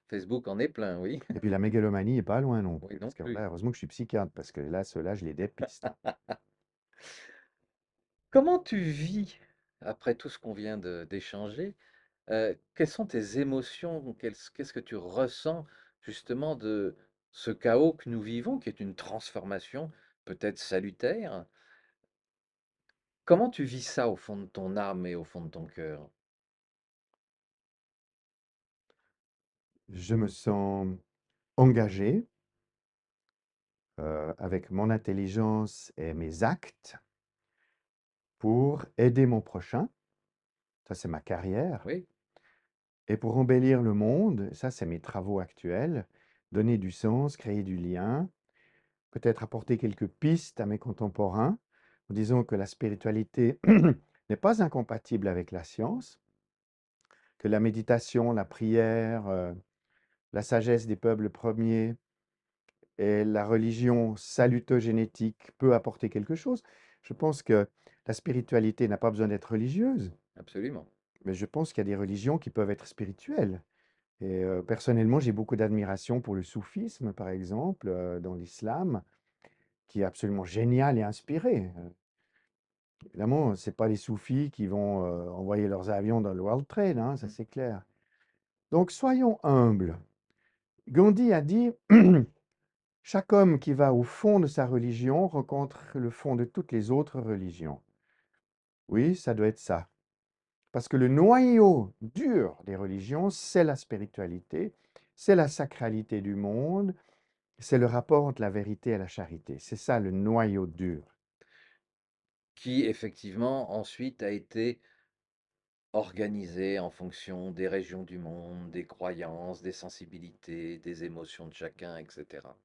Facebook en est plein, oui. Et puis la mégalomanie est pas loin non Oui, plus, non parce que plus. là, heureusement que je suis psychiatre, parce que là, ceux-là, je les dépiste. Comment tu vis, après tout ce qu'on vient d'échanger, quelles sont tes émotions? Qu'est-ce que tu ressens justement de ce chaos que nous vivons, qui est une transformation peut-être salutaire? Comment tu vis ça au fond de ton âme et au fond de ton cœur? Je me sens engagé, avec mon intelligence et mes actes pour aider mon prochain, ça c'est ma carrière, Oui, et pour embellir le monde, ça c'est mes travaux actuels, donner du sens, créer du lien, peut-être apporter quelques pistes à mes contemporains, en disant que la spiritualité n'est pas incompatible avec la science, que la méditation, la prière, la sagesse des peuples premiers et la religion salutogénétique peut apporter quelque chose. Je pense que la spiritualité n'a pas besoin d'être religieuse, absolument. mais je pense qu'il y a des religions qui peuvent être spirituelles. Et personnellement, j'ai beaucoup d'admiration pour le soufisme, par exemple, dans l'islam, qui est absolument génial et inspiré. Évidemment, ce n'est pas les soufis qui vont envoyer leurs avions dans le World Trade, hein, ça Mmh. c'est clair. Donc soyons humbles. Gandhi a dit, chaque homme qui va au fond de sa religion rencontre le fond de toutes les autres religions. Oui, ça doit être ça. Parce que le noyau dur des religions, c'est la spiritualité, c'est la sacralité du monde, c'est le rapport entre la vérité et la charité. C'est ça le noyau dur. Qui effectivement ensuite a été organisé en fonction des régions du monde, des croyances, des sensibilités, des émotions de chacun, et cetera.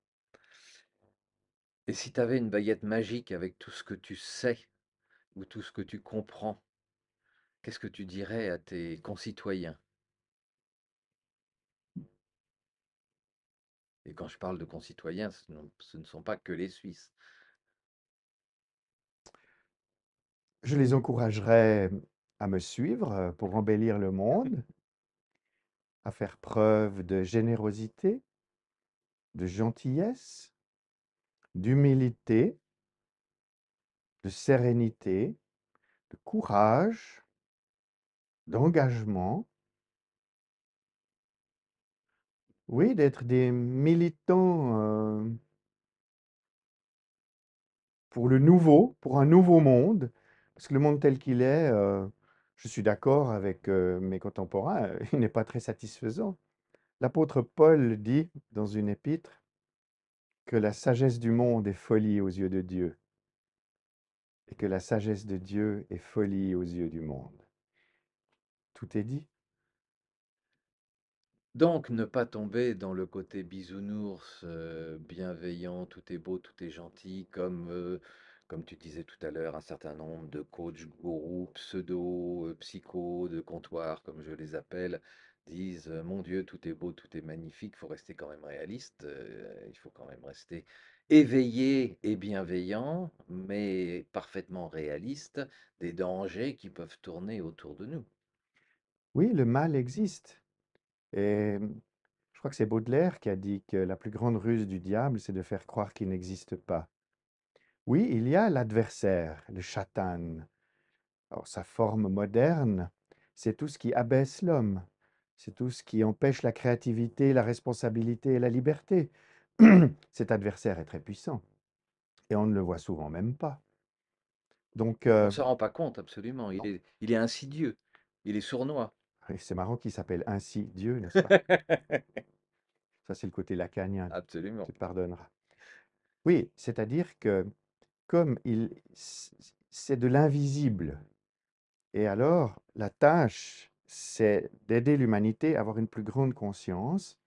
Et si tu avais une baguette magique avec tout ce que tu sais ou tout ce que tu comprends, qu'est-ce que tu dirais à tes concitoyens? Et quand je parle de concitoyens, ce ne sont pas que les Suisses. Je les encouragerais à me suivre pour embellir le monde, à faire preuve de générosité, de gentillesse, d'humilité, de sérénité, de courage, d'engagement. Oui, d'être des militants pour le nouveau, pour un nouveau monde, parce que le monde tel qu'il est, je suis d'accord avec mes contemporains, il n'est pas très satisfaisant. L'apôtre Paul dit dans une épître que la sagesse du monde est folie aux yeux de Dieu et que la sagesse de Dieu est folie aux yeux du monde. Tout est dit. Donc ne pas tomber dans le côté bisounours, bienveillant, tout est beau, tout est gentil, comme tu disais tout à l'heure, un certain nombre de coachs, gourous, pseudo, psychos de comptoir, comme je les appelle, disent, «Mon Dieu, tout est beau, tout est magnifique», il faut rester quand même réaliste, il faut quand même rester éveillé et bienveillant, mais parfaitement réaliste des dangers qui peuvent tourner autour de nous. Oui, le mal existe. Et je crois que c'est Baudelaire qui a dit que la plus grande ruse du diable, c'est de faire croire qu'il n'existe pas. Oui, il y a l'adversaire, le Shatan. Alors, sa forme moderne, c'est tout ce qui abaisse l'homme. C'est tout ce qui empêche la créativité, la responsabilité et la liberté. Cet adversaire est très puissant et on ne le voit souvent même pas. Donc, On ne s'en rend pas compte absolument, il est insidieux, il est sournois. oui, c'est marrant qu'il s'appelle ainsi Dieu, n'est-ce pas? Ça, c'est le côté lacanien. Absolument. Tu pardonneras. Oui, c'est-à-dire que comme c'est de l'invisible, et alors la tâche, c'est d'aider l'humanité à avoir une plus grande conscience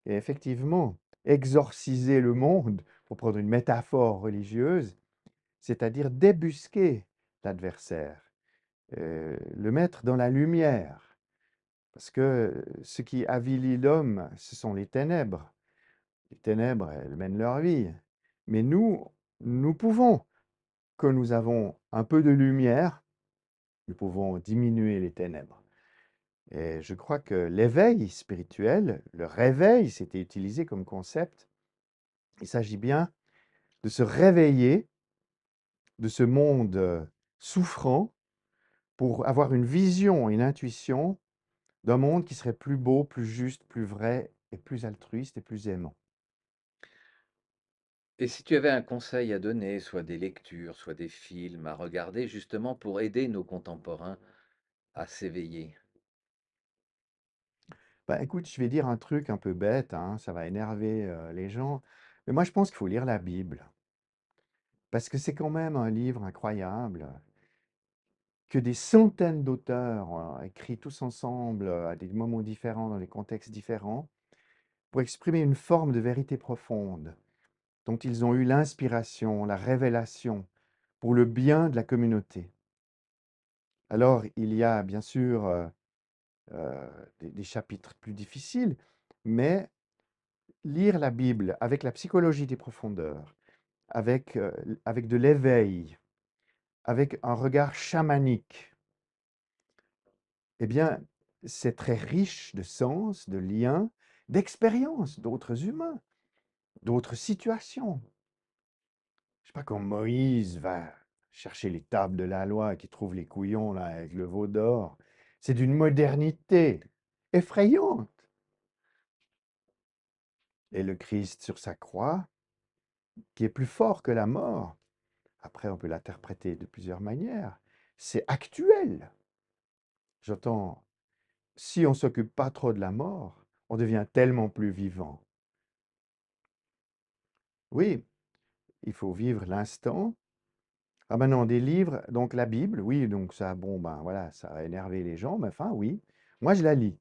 et effectivement exorciser le monde, pour prendre une métaphore religieuse, c'est-à-dire débusquer l'adversaire, le mettre dans la lumière, parce que ce qui avilit l'homme, ce sont les ténèbres. Les ténèbres, elles mènent leur vie. Mais nous pouvons, que nous avons un peu de lumière, nous pouvons diminuer les ténèbres. Et je crois que l'éveil spirituel, le réveil, c'était utilisé comme concept. Il s'agit bien de se réveiller de ce monde souffrant pour avoir une vision, une intuition d'un monde qui serait plus beau, plus juste, plus vrai et plus altruiste et plus aimant. Et si tu avais un conseil à donner, soit des lectures, soit des films à regarder justement pour aider nos contemporains à s'éveiller? Bah, écoute, je vais dire un truc un peu bête, hein, ça va énerver les gens, mais moi je pense qu'il faut lire la Bible, parce que c'est quand même un livre incroyable, que des centaines d'auteurs ont écrit tous ensemble à des moments différents, dans des contextes différents, pour exprimer une forme de vérité profonde, dont ils ont eu l'inspiration, la révélation, pour le bien de la communauté. Alors, il y a bien sûr des chapitres plus difficiles, mais lire la Bible avec la psychologie des profondeurs, avec de l'éveil, avec un regard chamanique, eh bien, c'est très riche de sens, de liens, d'expériences d'autres humains, d'autres situations. Je sais pas, quand Moïse va chercher les tables de la loi et qu'il trouve les couillons là avec le veau d'or, c'est d'une modernité effrayante. Et le Christ sur sa croix, qui est plus fort que la mort, après on peut l'interpréter de plusieurs manières, c'est actuel. J'entends, si on s'occupe pas trop de la mort, on devient tellement plus vivant. Oui, il faut vivre l'instant. Ah ben non, des livres, donc la Bible, oui, donc ça, bon, ben voilà, ça a énervé les gens, mais enfin, oui. Moi, je la lis.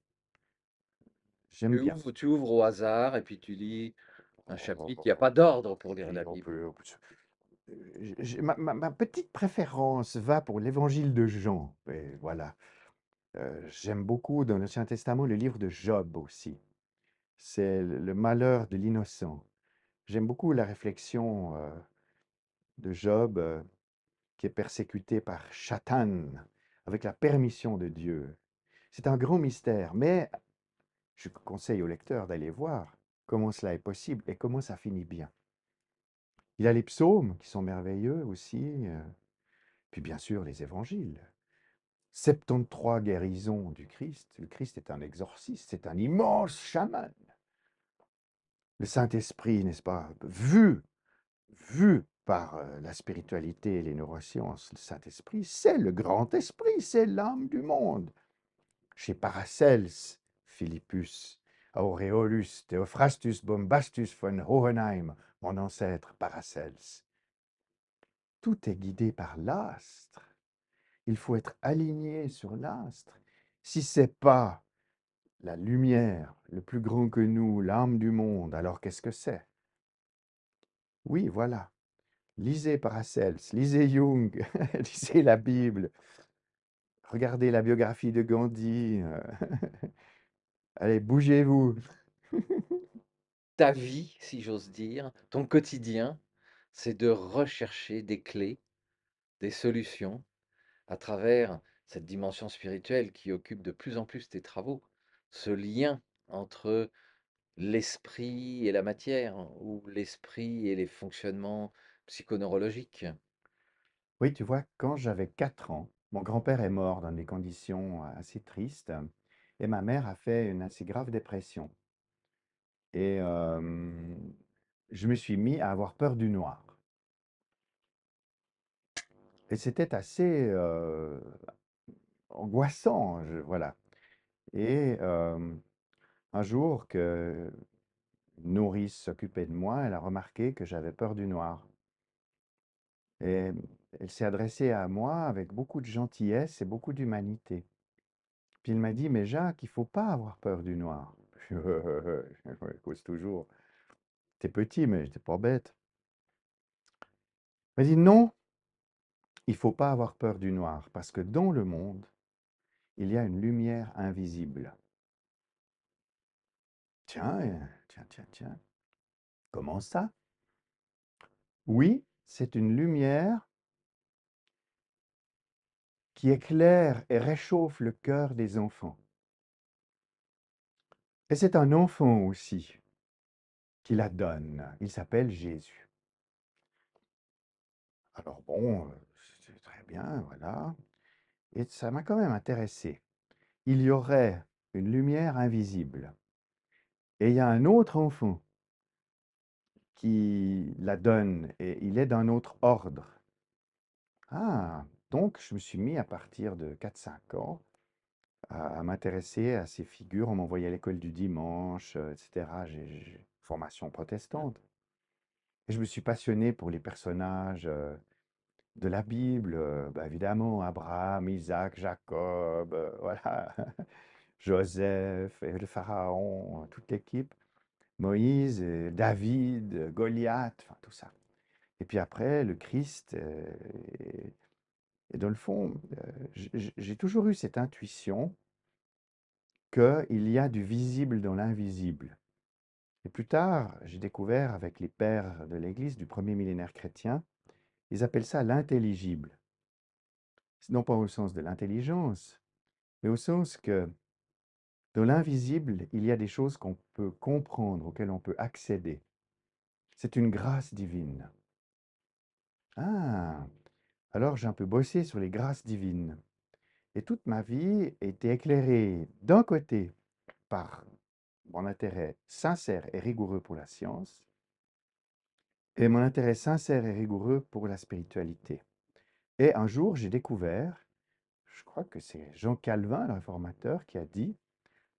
J'aime bien. Tu ouvres au hasard et puis tu lis un chapitre, il y a Oh, pas d'ordre pour lire oui, la Bible. ma petite préférence va pour l'évangile de Jean. Et voilà. J'aime beaucoup dans l'Ancien Testament le livre de Job aussi. C'est le malheur de l'innocent. J'aime beaucoup la réflexion de Job qui est persécuté par Satan avec la permission de Dieu. C'est un grand mystère, mais je conseille au lecteur d'aller voir comment cela est possible et comment ça finit bien. Il y a les psaumes qui sont merveilleux aussi, puis bien sûr les évangiles. 73 guérisons du Christ. Le Christ est un exorciste, c'est un immense chaman. Le Saint-Esprit, n'est-ce pas, vu par la spiritualité et les neurosciences, le Saint-Esprit, c'est le grand esprit, c'est l'âme du monde. Chez Paracels, Philippus, Aureolus, Theophrastus Bombastus von Hohenheim, mon ancêtre Paracels. Tout est guidé par l'astre. Il faut être aligné sur l'astre. Si c'est pas la lumière, le plus grand que nous, l'âme du monde, alors qu'est-ce que c'est? Oui, voilà. Lisez Paracels, lisez Jung, lisez la Bible, regardez la biographie de Gandhi. Allez, bougez-vous. Ta vie, si j'ose dire, ton quotidien, c'est de rechercher des clés, des solutions à travers cette dimension spirituelle qui occupe de plus en plus tes travaux. Ce lien entre l'esprit et la matière, ou l'esprit et les fonctionnements psychoneurologiques. Oui, tu vois, quand j'avais 4 ans, mon grand-père est mort dans des conditions assez tristes et ma mère a fait une assez grave dépression. Et je me suis mis à avoir peur du noir. Et c'était assez angoissant, voilà. Et un jour que une nourrice s'occupait de moi, elle a remarqué que j'avais peur du noir. Et elle s'est adressée à moi avec beaucoup de gentillesse et beaucoup d'humanité. Puis il m'a dit, mais Jacques, il faut pas avoir peur du noir. Je cause toujours. T'es petit, mais j'étais pas bête. Il m'a dit, non, il faut pas avoir peur du noir, parce que dans le monde, il y a une lumière invisible. Tiens, tiens, tiens, tiens. Comment ça? Oui, c'est une lumière qui éclaire et réchauffe le cœur des enfants. Et c'est un enfant aussi qui la donne. Il s'appelle Jésus. Alors bon, c'est très bien, voilà. Et ça m'a quand même intéressé. Il y aurait une lumière invisible. Et il y a un autre enfant qui la donne et il est d'un autre ordre. Ah, donc je me suis mis à partir de 4 5 ans à m'intéresser à ces figures. On m'envoyait à l'école du dimanche, etc. Formation protestante. Et je me suis passionné pour les personnages de la Bible, bah, évidemment, Abraham, Isaac, Jacob, voilà, Joseph, et le Pharaon, toute l'équipe, Moïse, David, Goliath, enfin tout ça. Et puis après, le Christ. Et dans le fond, j'ai toujours eu cette intuition qu'il y a du visible dans l'invisible. Et plus tard, j'ai découvert avec les pères de l'Église du premier millénaire chrétien, ils appellent ça l'intelligible. Non pas au sens de l'intelligence, mais au sens que dans l'invisible, il y a des choses qu'on peut comprendre, auxquelles on peut accéder. C'est une grâce divine. Ah, alors j'ai un peu bossé sur les grâces divines. Et toute ma vie était éclairée d'un côté par mon intérêt sincère et rigoureux pour la science et mon intérêt sincère et rigoureux pour la spiritualité. Et un jour, j'ai découvert, je crois que c'est Jean Calvin, le réformateur, qui a dit: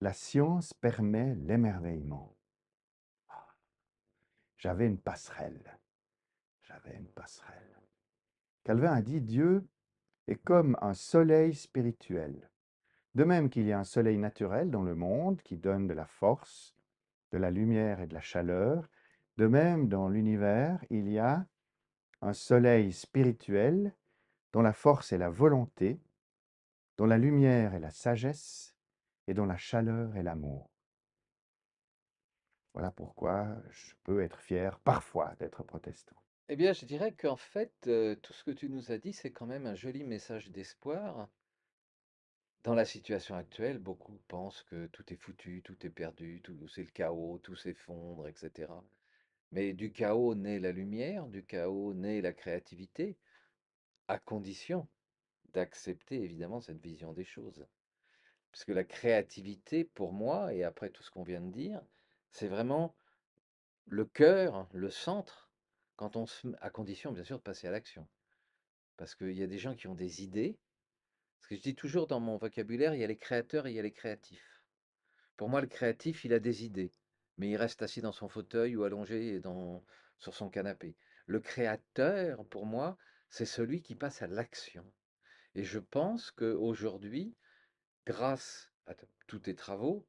la science permet l'émerveillement. J'avais une passerelle. J'avais une passerelle. Calvin a dit: Dieu est comme un soleil spirituel. De même qu'il y a un soleil naturel dans le monde qui donne de la force, de la lumière et de la chaleur, de même dans l'univers, il y a un soleil spirituel dont la force est la volonté, dont la lumière est la sagesse et dont la chaleur est l'amour. Voilà pourquoi je peux être fier parfois d'être protestant. Eh bien, je dirais qu'en fait, tout ce que tu nous as dit, c'est quand même un joli message d'espoir. Dans la situation actuelle, beaucoup pensent que tout est foutu, tout est perdu, tout c'est le chaos, tout s'effondre, etc. Mais du chaos naît la lumière, du chaos naît la créativité, à condition d'accepter évidemment cette vision des choses. Parce que la créativité, pour moi, et après tout ce qu'on vient de dire, c'est vraiment le cœur, le centre, quand on se, à condition bien sûr de passer à l'action. Parce qu'il y a des gens qui ont des idées. Ce que je dis toujours dans mon vocabulaire, il y a les créateurs et il y a les créatifs. Pour moi, le créatif, il a des idées, mais il reste assis dans son fauteuil ou allongé sur son canapé. Le créateur, pour moi, c'est celui qui passe à l'action. Et je pense qu'aujourd'hui, grâce à tous tes travaux,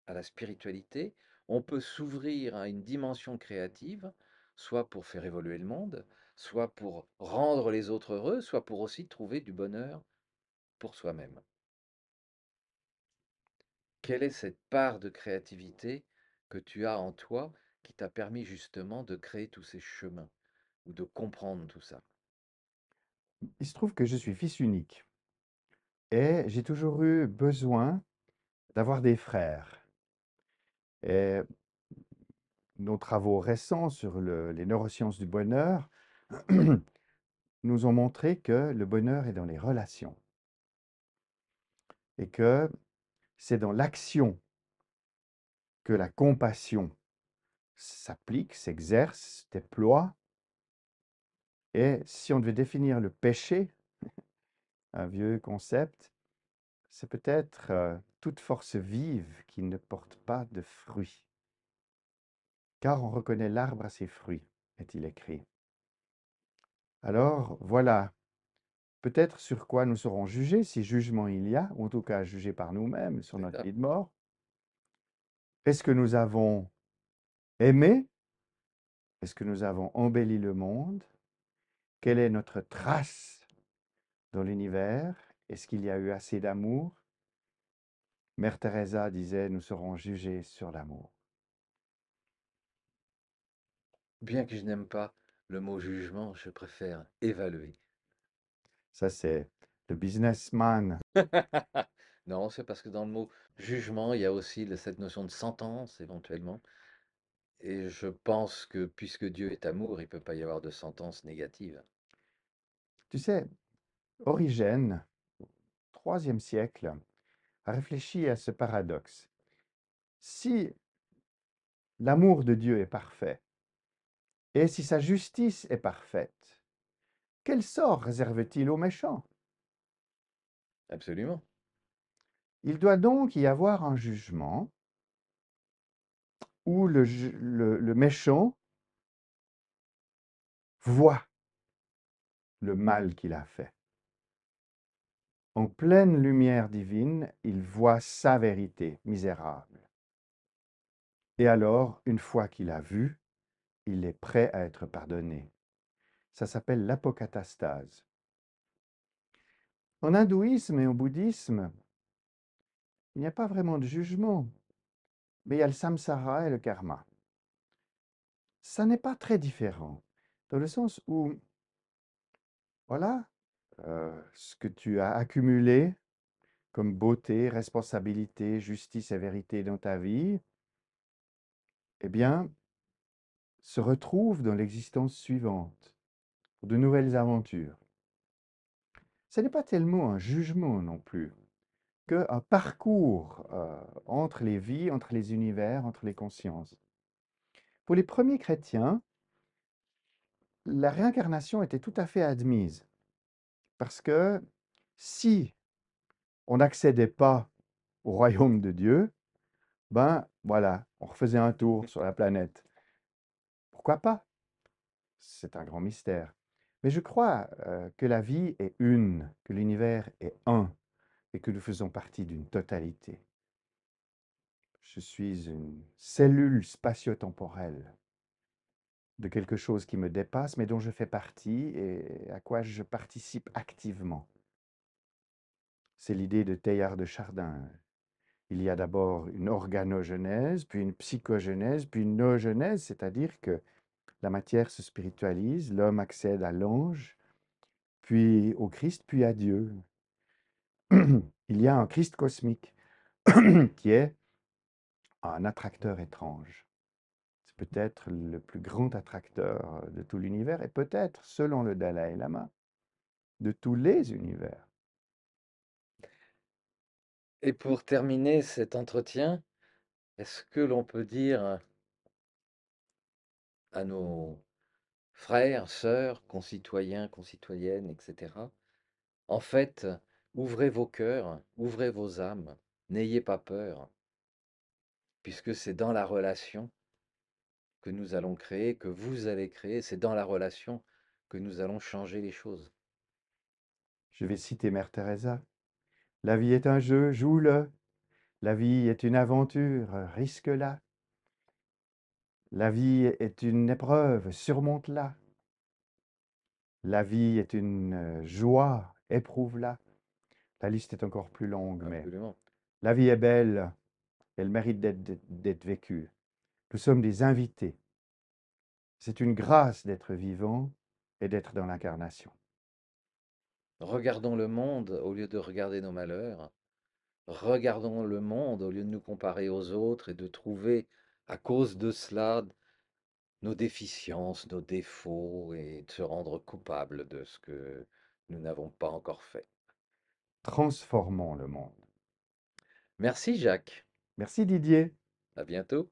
à la spiritualité, on peut s'ouvrir à une dimension créative, soit pour faire évoluer le monde, soit pour rendre les autres heureux, soit pour aussi trouver du bonheur pour soi-même. quelle est cette part de créativité que tu as en toi qui t'a permis justement de créer tous ces chemins ou de comprendre tout ça? Il se trouve que je suis fils unique et j'ai toujours eu besoin d'avoir des frères. Et nos travaux récents sur les neurosciences du bonheur nous ont montré que le bonheur est dans les relations et que c'est dans l'action que la compassion s'applique, s'exerce, se déploie. Et si on devait définir le péché, un vieux concept, c'est peut-être toute force vive qui ne porte pas de fruits. Car on reconnaît l'arbre à ses fruits, est-il écrit. Alors voilà, peut-être sur quoi nous serons jugés, si jugement il y a, ou en tout cas jugés par nous-mêmes sur C'est notre ça. lit de mort. Est-ce que nous avons aimé? Est-ce que nous avons embelli le monde? Quelle est notre trace dans l'univers? Est-ce qu'il y a eu assez d'amour? Mère Teresa disait, nous serons jugés sur l'amour. Bien que je n'aime pas le mot jugement, je préfère évaluer. Ça, c'est le businessman. Non, c'est parce que dans le mot jugement, il y a aussi cette notion de sentence éventuellement. Et je pense que puisque Dieu est amour, il ne peut pas y avoir de sentence négative. Tu sais, Origène, 3e siècle, a réfléchi à ce paradoxe. Si l'amour de Dieu est parfait, et si sa justice est parfaite, quel sort réserve-t-il aux méchants? Absolument. Il doit donc y avoir un jugement où le méchant voit le mal qu'il a fait. En pleine lumière divine, il voit sa vérité misérable. Et alors, une fois qu'il a vu, il est prêt à être pardonné. Ça s'appelle l'apocatastase. En hindouisme et en bouddhisme, il n'y a pas vraiment de jugement, mais il y a le samsara et le karma. Ça n'est pas très différent, dans le sens où, voilà, ce que tu as accumulé comme beauté, responsabilité, justice et vérité dans ta vie, eh bien, se retrouve dans l'existence suivante, pour de nouvelles aventures. Ce n'est pas tellement un jugement non plus, qu'un parcours entre les vies, entre les univers, entre les consciences. Pour les premiers chrétiens, la réincarnation était tout à fait admise, parce que si on n'accédait pas au royaume de Dieu, ben voilà, on refaisait un tour sur la planète. Pourquoi pas? C'est un grand mystère. Mais je crois que la vie est une, que l'univers est un, et que nous faisons partie d'une totalité. Je suis une cellule spatio-temporelle de quelque chose qui me dépasse, mais dont je fais partie et à quoi je participe activement. C'est l'idée de Teilhard de Chardin. Il y a d'abord une organogenèse, puis une psychogenèse, puis une noogenèse, c'est-à-dire que la matière se spiritualise, l'homme accède à l'ange, puis au Christ, puis à Dieu. Il y a un Christ cosmique qui est un attracteur étrange. C'est peut-être le plus grand attracteur de tout l'univers et peut-être, selon le Dalai Lama, de tous les univers. Et pour terminer cet entretien, est-ce que l'on peut dire à nos frères, sœurs, concitoyens, concitoyennes, etc., en fait, ouvrez vos cœurs, ouvrez vos âmes, n'ayez pas peur, puisque c'est dans la relation que nous allons créer, que vous allez créer, c'est dans la relation que nous allons changer les choses. Je vais citer Mère Teresa. La vie est un jeu, joue-le. La vie est une aventure, risque-la. La vie est une épreuve, surmonte-la. La vie est une joie, éprouve-la. La liste est encore plus longue, mais Absolument. la vie est belle, elle mérite d'être vécue. Nous sommes des invités. C'est une grâce d'être vivant et d'être dans l'incarnation. Regardons le monde au lieu de regarder nos malheurs. Regardons le monde au lieu de nous comparer aux autres et de trouver, à cause de cela, nos déficiences, nos défauts et de se rendre coupable de ce que nous n'avons pas encore fait. Transformons le monde. Merci Jacques, Merci Didier. à bientôt.